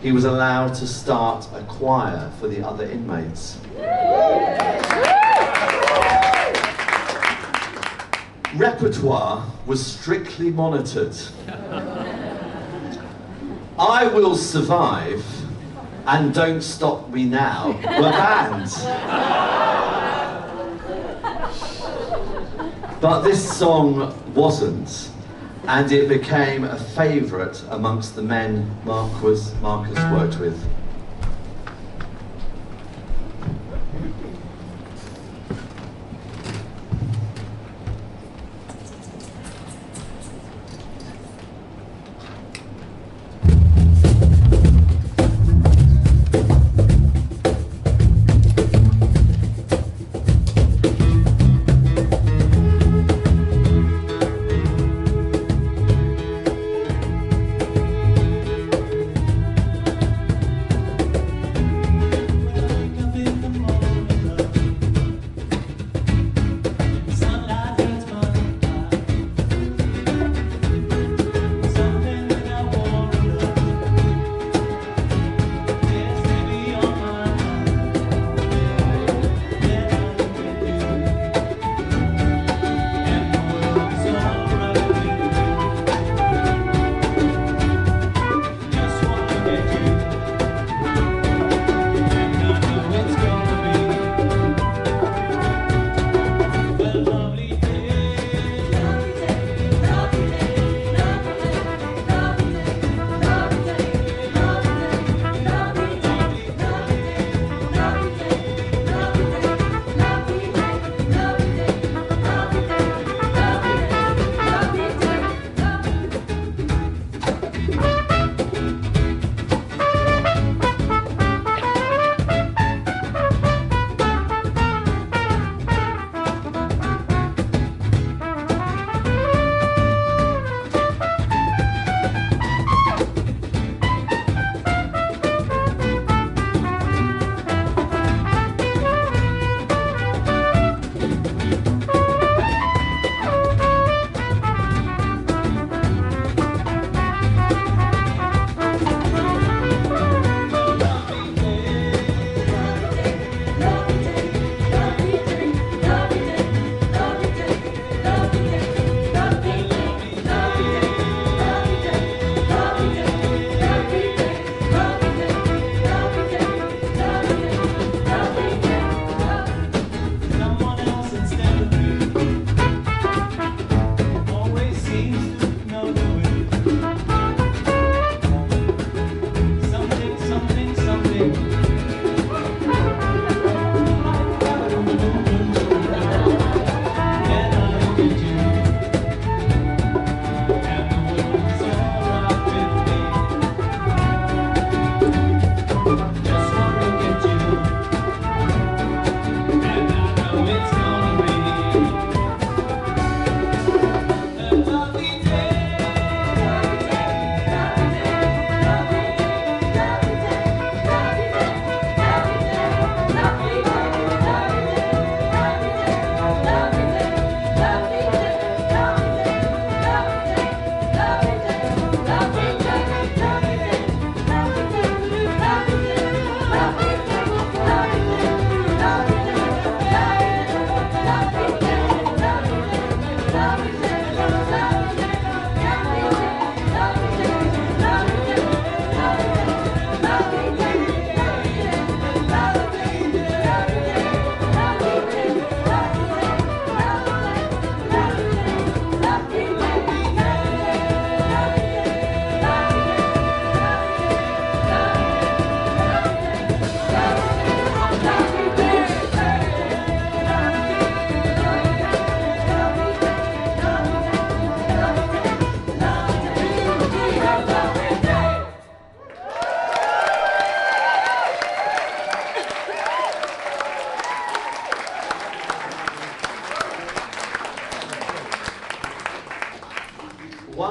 he was allowed to start a choir for the other inmates. Repertoire was strictly monitored. I Will Survive and Don't Stop Me Now were banned. But this song wasn't, and it became a favourite amongst the men Marcus worked with.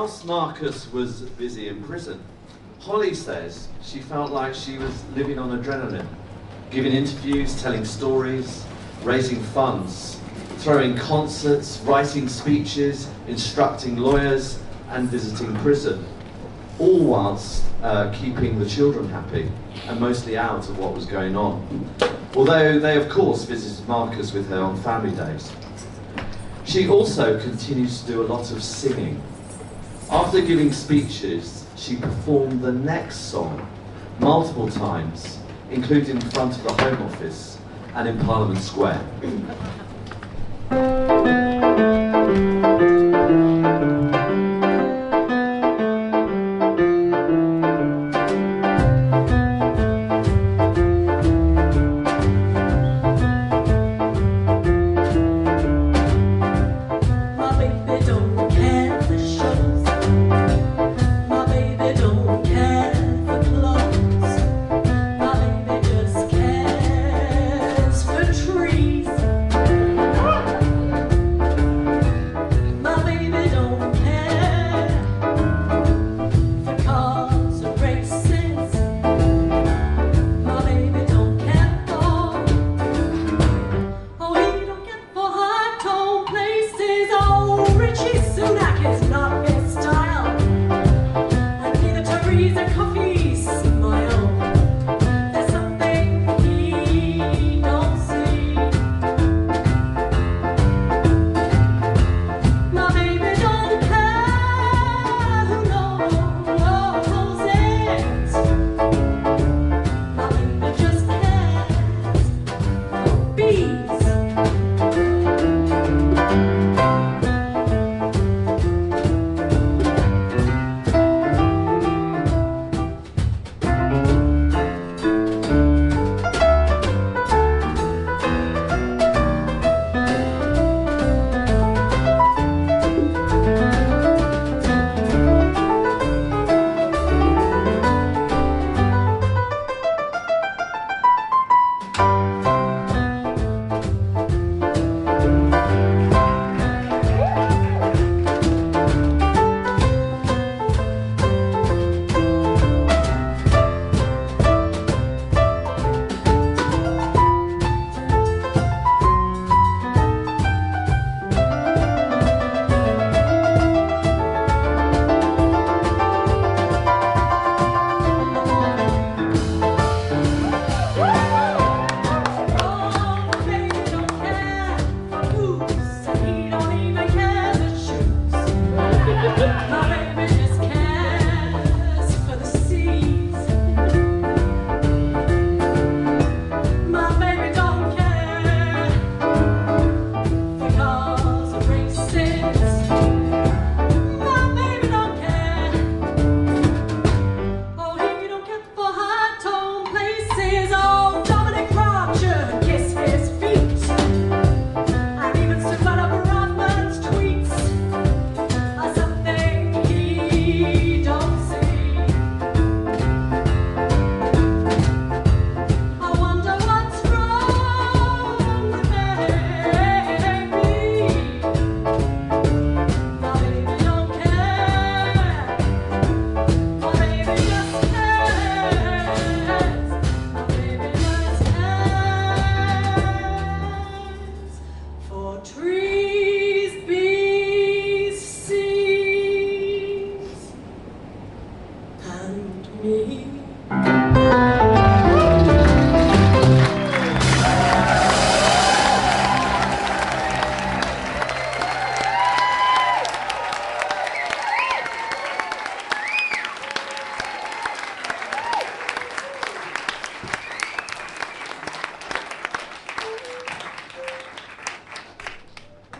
Whilst Marcus was busy in prison, Holly says she felt like she was living on adrenaline, giving interviews, telling stories, raising funds, throwing concerts, writing speeches, instructing lawyers, and visiting prison, all whilst keeping the children happy and mostly out of what was going on. Although they, of course, visited Marcus with her on family days. She also continues to do a lot of singing. After giving speeches, she performed the next song multiple times, including in front of the Home Office and in Parliament Square.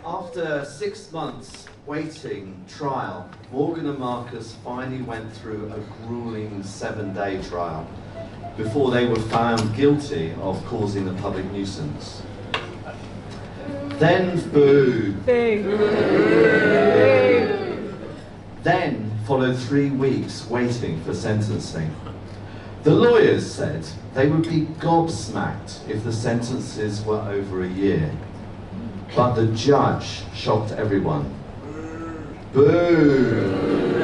After 6 months waiting trial, Morgan and Marcus finally went through a grueling 7-day trial before they were found guilty of causing a public nuisance. Then, boo! Then followed 3 weeks waiting for sentencing. The lawyers said they would be gobsmacked if the sentences were over a year. But the judge shocked everyone. Boo!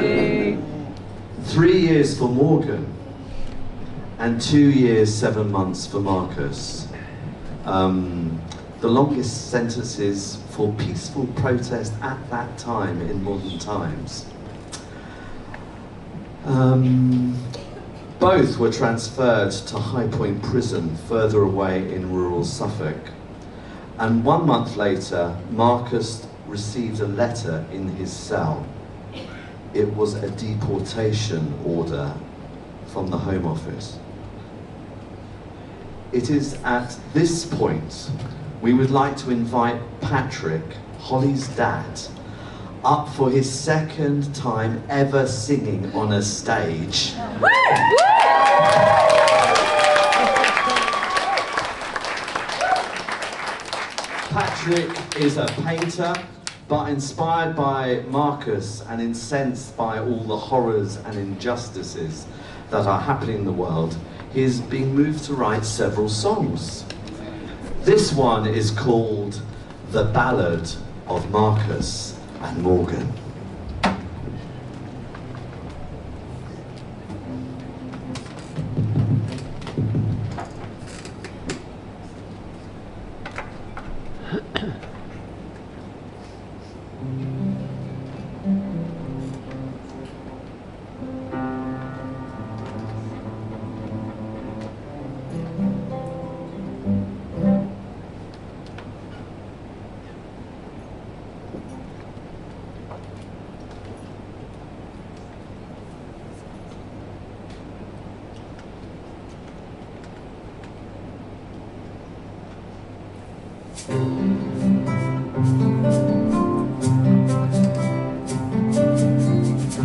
3 years for Morgan, and 2 years, 7 months for Marcus. The longest sentences for peaceful protest at that time in modern times. Both were transferred to High Point Prison, further away in rural Suffolk. And 1 month later, Marcus received a letter in his cell. It was a deportation order from the Home Office. It is at this point we would like to invite Patrick, Holly's dad, up for his second time ever singing on a stage. Patrick is a painter, but inspired by Marcus and incensed by all the horrors and injustices that are happening in the world, he is being moved to write several songs. This one is called The Ballad of Marcus and Morgan.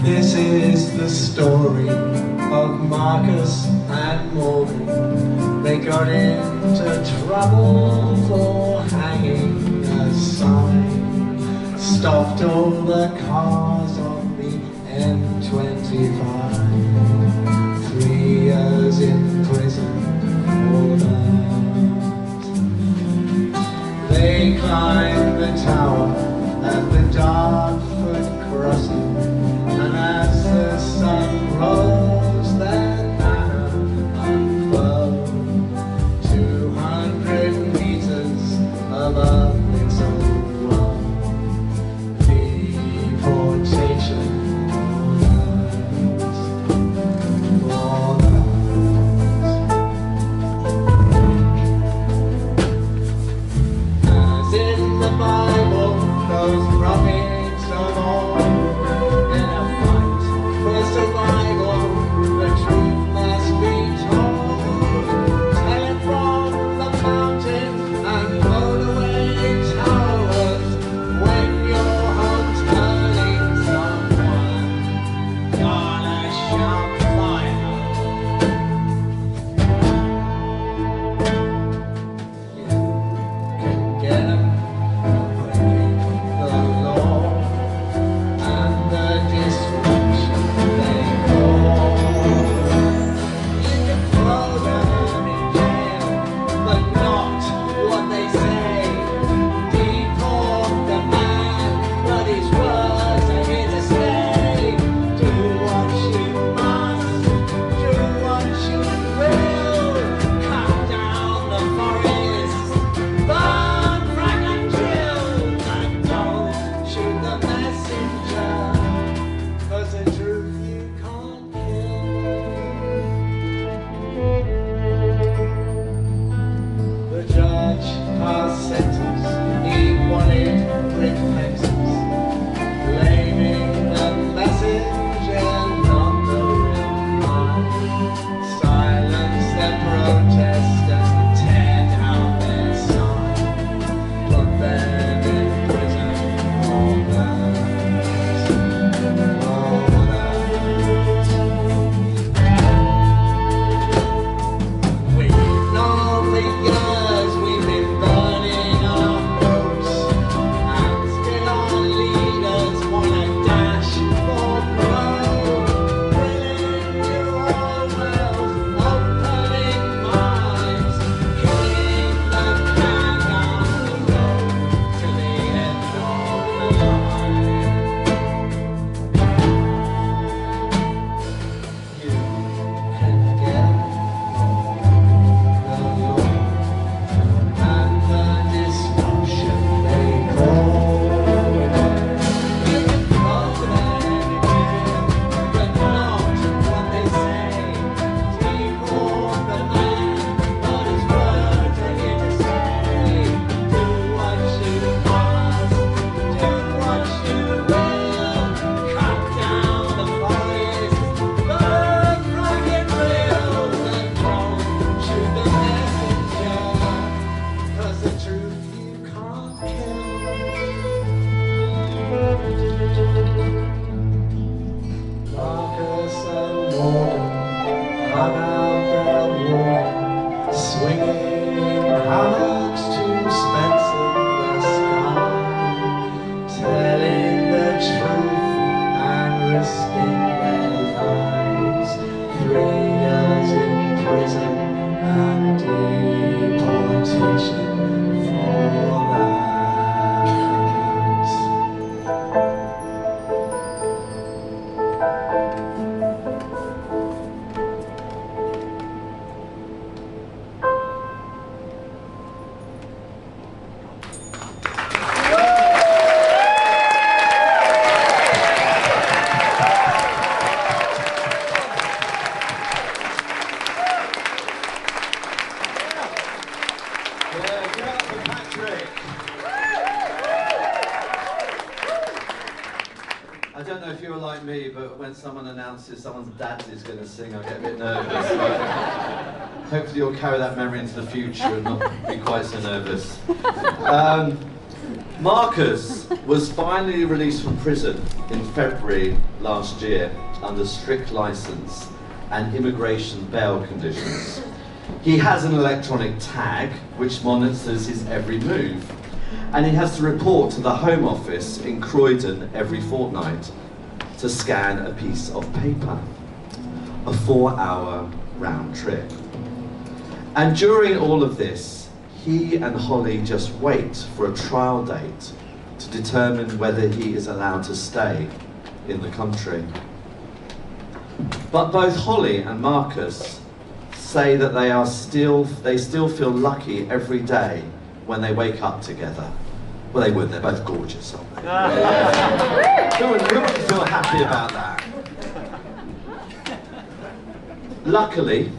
This is the story of Marcus and Morgan. They got into trouble for hanging a sign. Stopped all the cars on the M25. 3 years in prison for that. They climbed the tower at the Dartford crossing. And as the sun rose, their banner unfurled 200 meters above its own world. Deportation orders. As in the Bible, those prophets swinging hammocks to spence in the sky, telling the truth and risking their lives. 3 years in prison and deportation for that. I don't know if you're like me, but when someone announces someone's dad is going to sing, I get a bit nervous. But hopefully you'll carry that memory into the future and not be quite so nervous. Marcus was finally released from prison in February last year under strict licence and immigration bail conditions. He has an electronic tag which monitors his every move, and he has to report to the Home Office in Croydon every fortnight to scan a piece of paper, a 4-hour round trip. And during all of this, he and Holly just wait for a trial date to determine whether he is allowed to stay in the country. But both Holly and Marcus say that they still feel lucky every day when they wake up together. Well, they would, they're both gorgeous, aren't they? Who wouldn't feel happy about that? Luckily,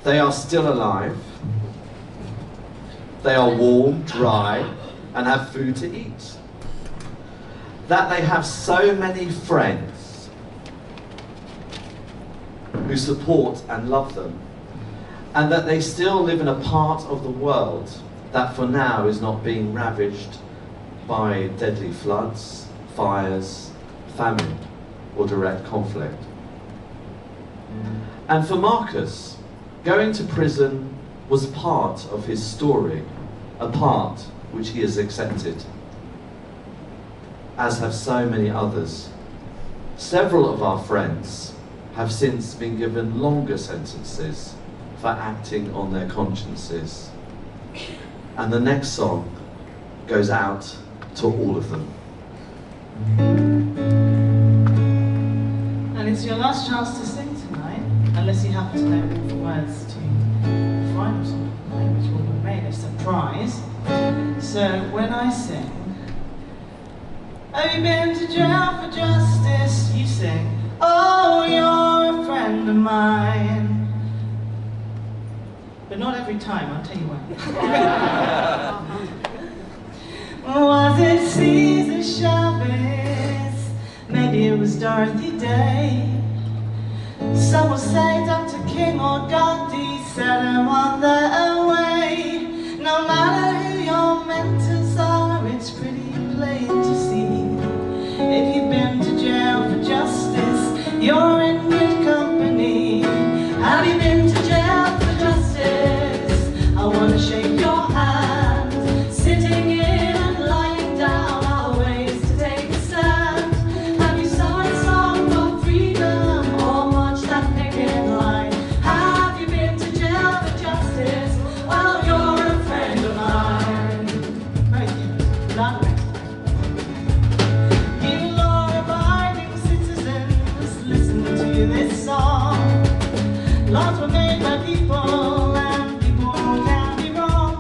they are still alive. They are warm, dry, and have food to eat. That they have so many friends who support and love them, and that they still live in a part of the world that for now is not being ravaged by deadly floods, fires, famine, or direct conflict. And for Marcus, going to prison was part of his story, a part which he has accepted, as have so many others. Several of our friends have since been given longer sentences for acting on their consciences. And the next song goes out to all of them. And it's your last chance to sing tonight, unless you happen to know all the words to the final song, which will remain a surprise. So when I sing, have you been to jail for justice? You sing, oh, you're a friend of mine. But not every time, I'll tell you when. Was it Caesar Chavez? Maybe it was Dorothy Day. Some will say Dr. King or Gandhi set them on their way. No matter who your mentors are, it's pretty plain to see. If you've been to jail for justice, you're in good company. Have you been to jail for justice? I want to shake your hand. Sitting in and lying down are ways to take a stand. Have you sung a song for freedom or watched that picket line? Have you been to jail for justice? Well, you're a friend of mine. Right here, not next time. You law-abiding citizens, listen to this song. Laws were made by people, and people can be wrong.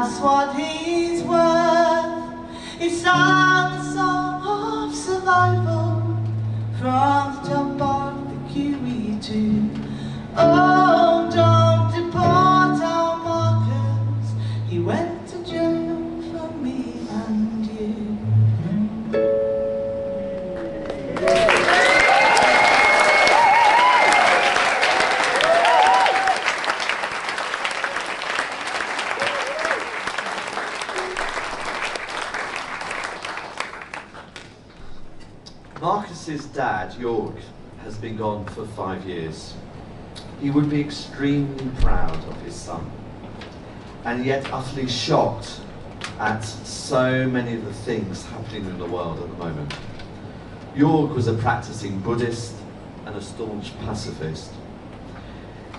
that's what he's worth. He sang a song of survival from the top of the QE2. Oh, don't deport our markers. He went to jail for me and you. Marcus's dad, York, has been gone for 5 years. He would be extremely proud of his son, and yet utterly shocked at so many of the things happening in the world at the moment. York was a practicing Buddhist and a staunch pacifist.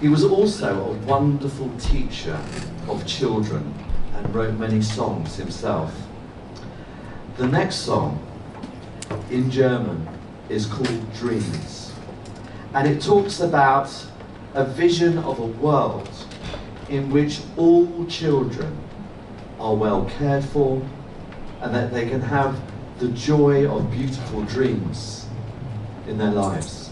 He was also a wonderful teacher of children and wrote many songs himself. The next song, in German, is called Dreams, and it talks about a vision of a world in which all children are well cared for and that they can have the joy of beautiful dreams in their lives.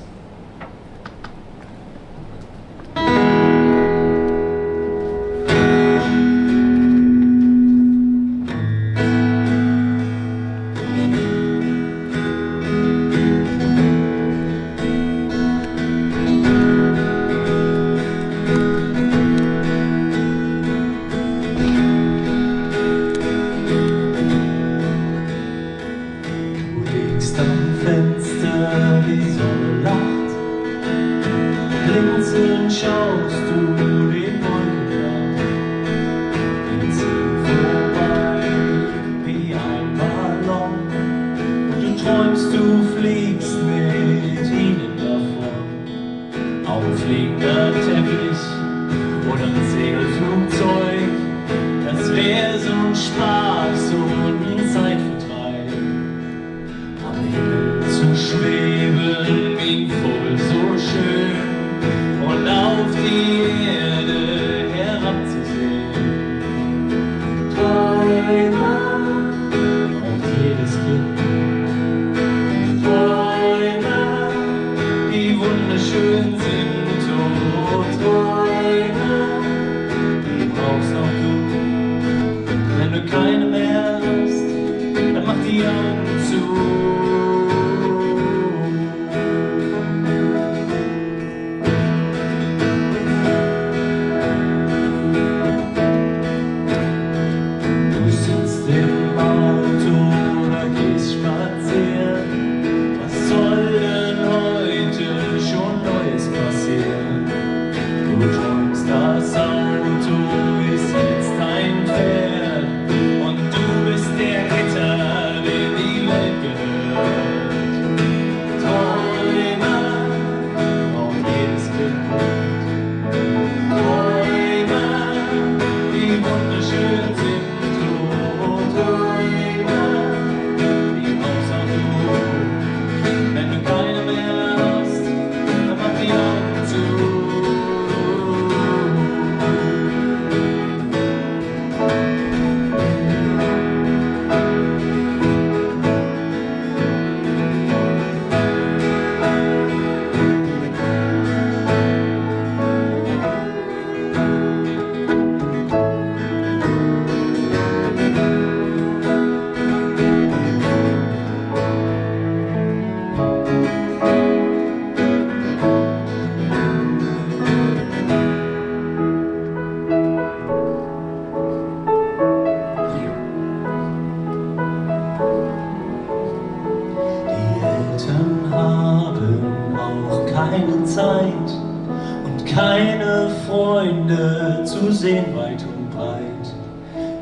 keine Freunde zu sehen weit und breit.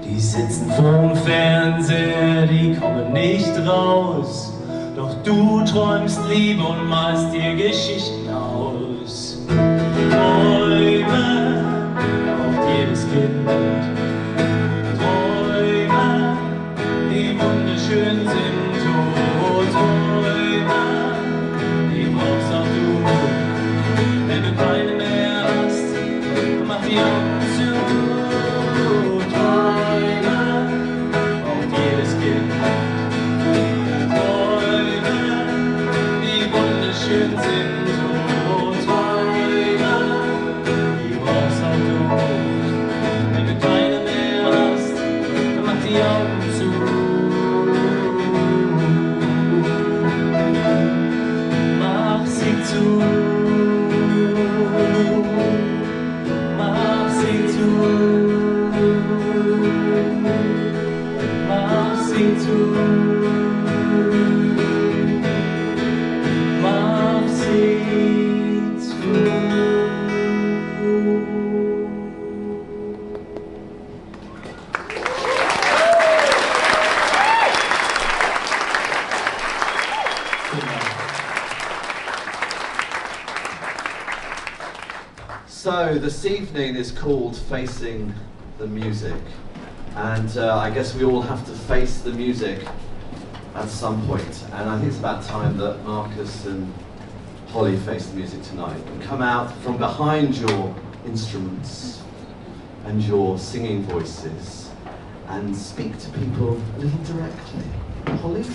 Die sitzen vorm Fernseher, die kommen nicht raus. Doch du träumst Liebe und malst dir Geschichten aus. Träume braucht jedes Kind. Träume, die wunderschön sind. Oh, Träume, die brauchst auch du. Wenn du keine mehr hast, mach die Augen zu. Träume. know, this evening is called Facing the Music. And I guess we all have to face the music at some point. And I think it's about time that Marcus and Holly face the music tonight and come out from behind your instruments and your singing voices and speak to people a little directly. Holly?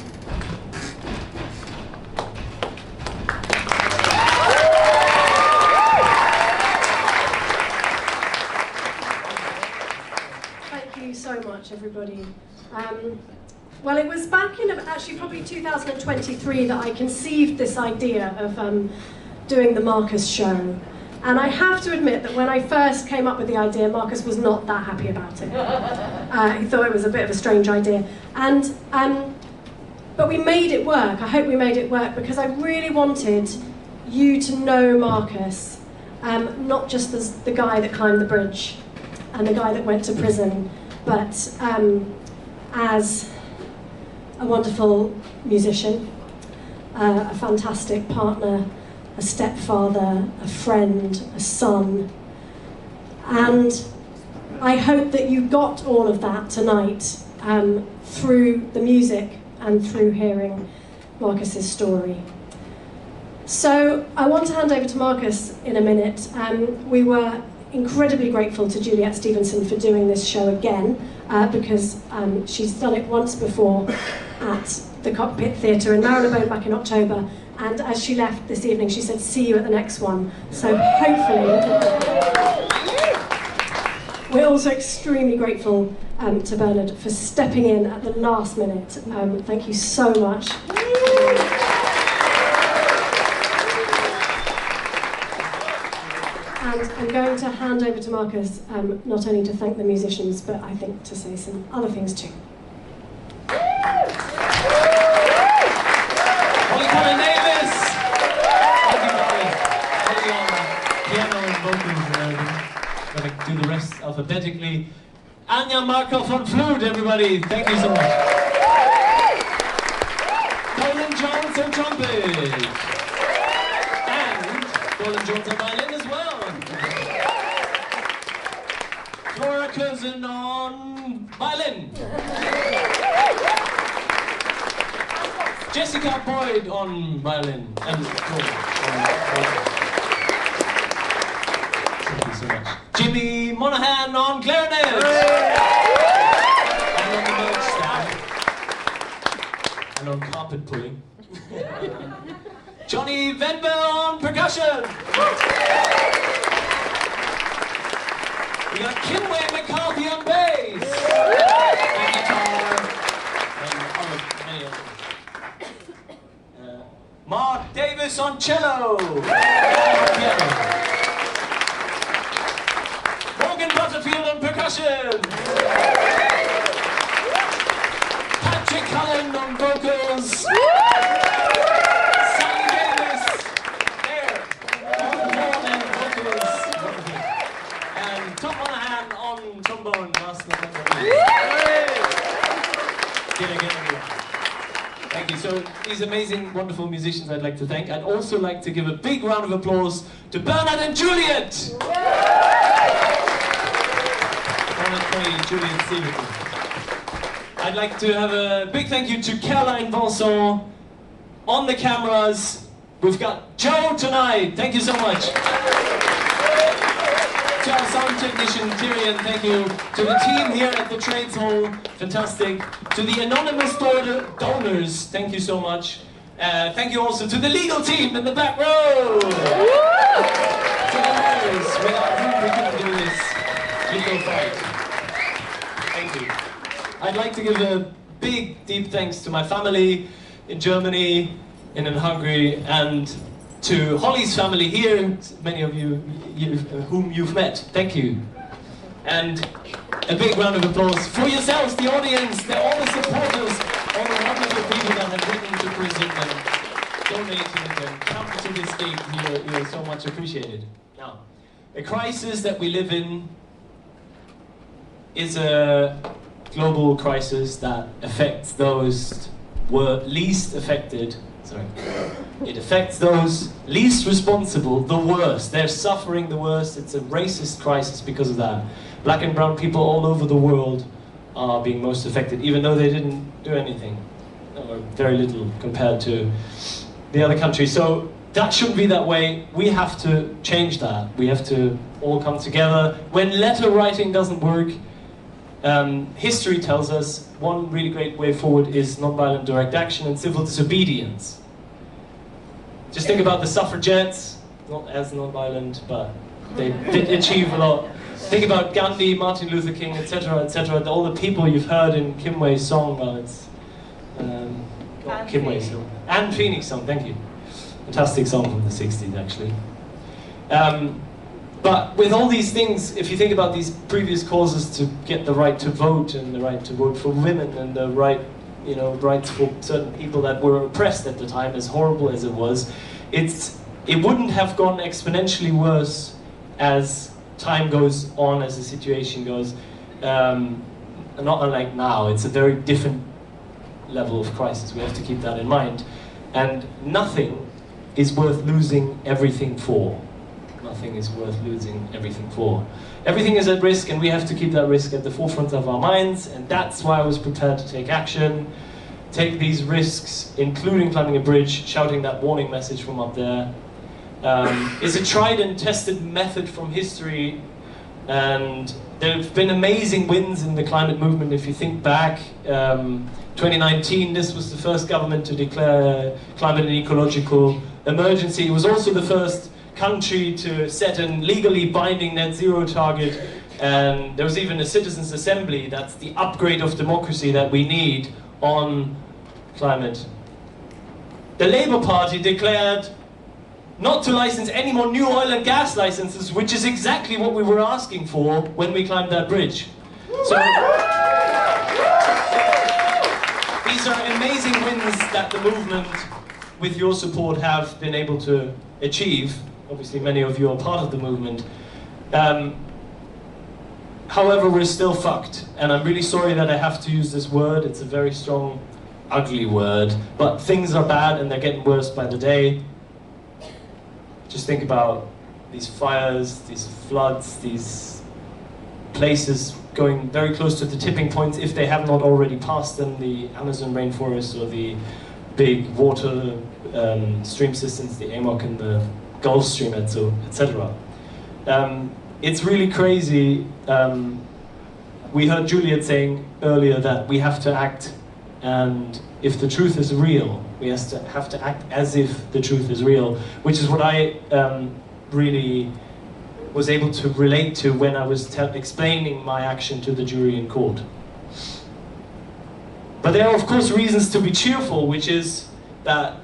Thank you so much, everybody. Well, it was back in actually probably 2023 that I conceived this idea of doing the Marcus show. And I have to admit that when I first came up with the idea, Marcus was not that happy about it. He thought it was a bit of a strange idea. And but we made it work. I hope we made it work because I really wanted you to know Marcus, not just as the guy that climbed the bridge and the guy that went to prison, but as a wonderful musician, a fantastic partner, a stepfather, a friend, a son. And I hope that you got all of that tonight through the music and through hearing Marcus's story. So I want to hand over to Marcus in a minute. We were incredibly grateful to Juliet Stevenson for doing this show again because she's done it once before at the Cockpit Theatre in Marylebone back in October, and as she left this evening she said, see you at the next one. So hopefully, we're also extremely grateful to Bernard for stepping in at the last minute. Thank you so much. And I'm going to hand over to Marcus, not only to thank the musicians, but I think to say some other things too. Holly Davis! Thank you, Holly. Holly on piano and vocals and going to do the rest alphabetically. Anja Markov on flute, everybody. Thank you so much. Colin Jones on trumpet. And Colin Jones on violin as well. Flora Curzon on violin. Jessica Boyd on violin and Thank you so much. Jimmy Monaghan on clarinet. And on the note stand. And on carpet pulling. Johnny Venbell on percussion. We got Kinway McCarthy on bass. And guitar. And many others. Mark Davis on cello. Piano. Morgan Butterfield on percussion. Patrick Cullen on vocals. Sally Davis there on horn and vocals. And Tom Monahan on trombone. Thank you. So these amazing, wonderful musicians I'd like to thank. I'd also like to give a big round of applause to Bernard and Juliet. Juliet Stevenson. I'd like to have a big thank you to Caroline Vincent on the cameras. We've got Joe tonight. Thank you so much. To our sound technician Tyrion, thank you. To the team here at the Trades Hall, fantastic. To the anonymous donors, thank you so much. Thank you also to the legal team in the back row. To the lawyers, without whom we couldn't do this legal fight. Thank you. I'd like to give a big, deep thanks to my family in Germany, and in Hungary, and to Holly's family here, many of you whom you've met. Thank you. And a big round of applause for yourselves, the audience, all the supporters, all the wonderful people that have written to prison and donated and come to this gig. You're so much appreciated. Now, the crisis that we live in is a global crisis that affects those who were least affected Sorry. It affects those least responsible the worst. They're suffering the worst. It's a racist crisis because of that. Black and brown people all over the world are being most affected, even though they didn't do anything, or very little compared to the other countries. So that shouldn't be that way. We have to change that. We have to all come together. When letter writing doesn't work, history tells us one really great way forward is nonviolent direct action and civil disobedience. Just think about the suffragettes, not as nonviolent, but they did achieve a lot. Think about Gandhi, Martin Luther King, etc., etc. All the people you've heard in Kim Way's song. Well, it's not Kim Way's song. Anne Phoenix's song. Thank you. Fantastic song from the '60s, actually. But with all these things, if you think about these previous causes to get the right to vote and the right to vote for women and the right, rights for certain people that were oppressed at the time, as horrible as it was, it wouldn't have gone exponentially worse as time goes on, as the situation goes. Not unlike now, it's a very different level of crisis. We have to keep that in mind. And nothing is worth losing everything for. Nothing is worth losing everything for. Everything is at risk, and we have to keep that risk at the forefront of our minds, and that's why I was prepared to take action, take these risks, including climbing a bridge, shouting that warning message from up there. It's a tried and tested method from history, and there have been amazing wins in the climate movement. If you think back, 2019, this was the first government to declare climate and ecological emergency. It was also the first country to set a legally binding net zero target, and there was even a citizens' assembly. That's the upgrade of democracy that we need on climate. The Labour Party declared not to license any more new oil and gas licenses, which is exactly what we were asking for when we climbed that bridge. So these are amazing wins that the movement, with your support, have been able to achieve. Obviously, many of you are part of the movement. However, we're still fucked, and I'm really sorry that I have to use this word. It's a very strong, ugly word, but things are bad and they're getting worse by the day. Just think about these fires, these floods, these places going very close to the tipping points, if they have not already passed them, the Amazon rainforest or the big water stream systems, the AMOC and the Gulf Stream, etc. It's really crazy. We heard Juliet saying earlier that we have to act, and if the truth is real, we have to act as if the truth is real, which is what I really was able to relate to when I was explaining my action to the jury in court. But there are of course reasons to be cheerful, which is that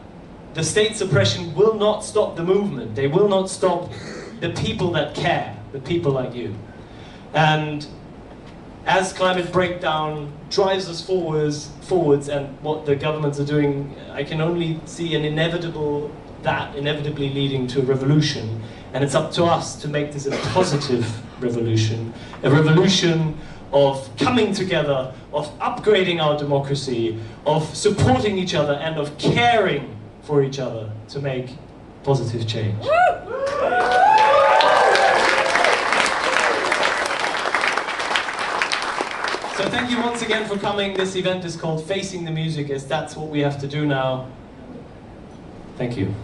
the state's oppression will not stop the movement. They will not stop the people that care, the people like you. And as climate breakdown drives us forwards, and what the governments are doing, I can only see that inevitably leading to a revolution. And it's up to us to make this a positive revolution, a revolution of coming together, of upgrading our democracy, of supporting each other, and of caring for each other to make positive change. So thank you once again for coming. This event is called Facing the Music, as that's what we have to do now. Thank you.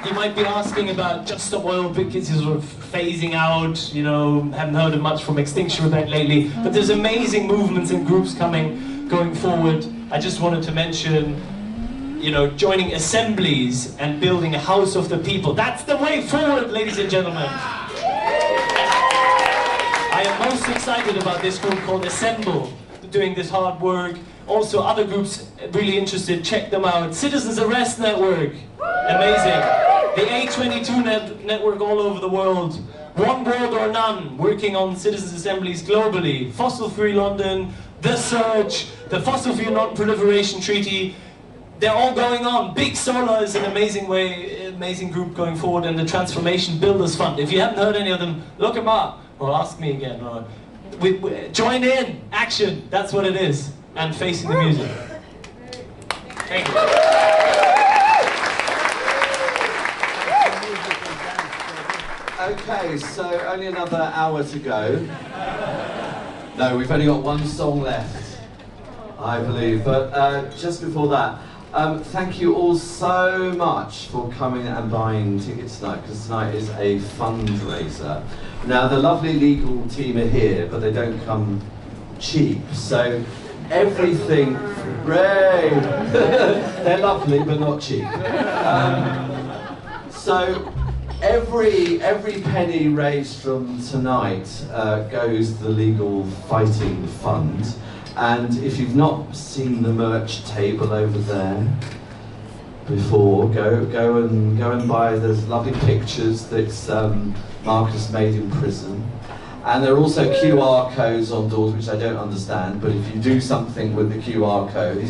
You might be asking about Just Stop Oil because you're sort of phasing out, haven't heard much from Extinction Rebellion lately, but there's amazing movements and groups going forward. I just wanted to mention, joining assemblies and building a house of the people. That's the way forward, ladies and gentlemen. I am most excited about this group called Assemble, doing this hard work. Also, other groups really interested, check them out. Citizens Arrest Network, amazing. The A22 network all over the world. One World or None, working on citizens' assemblies globally. Fossil Free London, The Search, the Fossil Fuel Non-Proliferation Treaty. they're all going on. Big Solar is an amazing way, amazing group going forward, and the Transformation Builders Fund. If you haven't heard any of them, look them up, or ask me again. Or join in, action, that's what it is, and facing the music. Thank you. Okay, so only another hour to go. No, we've only got one song left, I believe. But just before that, thank you all so much for coming and buying tickets tonight, because tonight is a fundraiser. Now, the lovely legal team are here, but they don't come cheap. So everything, Ray, they're lovely, but not cheap. So every penny raised from tonight goes to the Legal Fighting Fund. And if you've not seen the merch table over there before, go and buy those lovely pictures that Marcus made in prison. And there are also QR codes on doors, which I don't understand, but if you do something with the QR code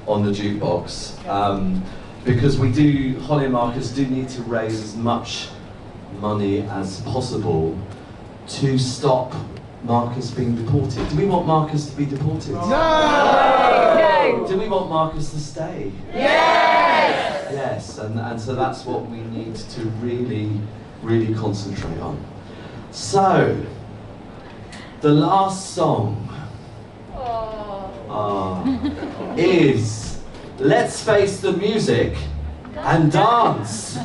on the jukebox, because Holly and Marcus do need to raise as much money as possible to stop Marcus being deported. Do we want Marcus to be deported? No! No! Do we want Marcus to stay? Yes! Yes, and so that's what we need to really, really concentrate on. So, the last song is Let's Face the Music and Dance.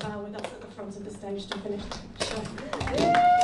well with us at the front of the stage to finish the show.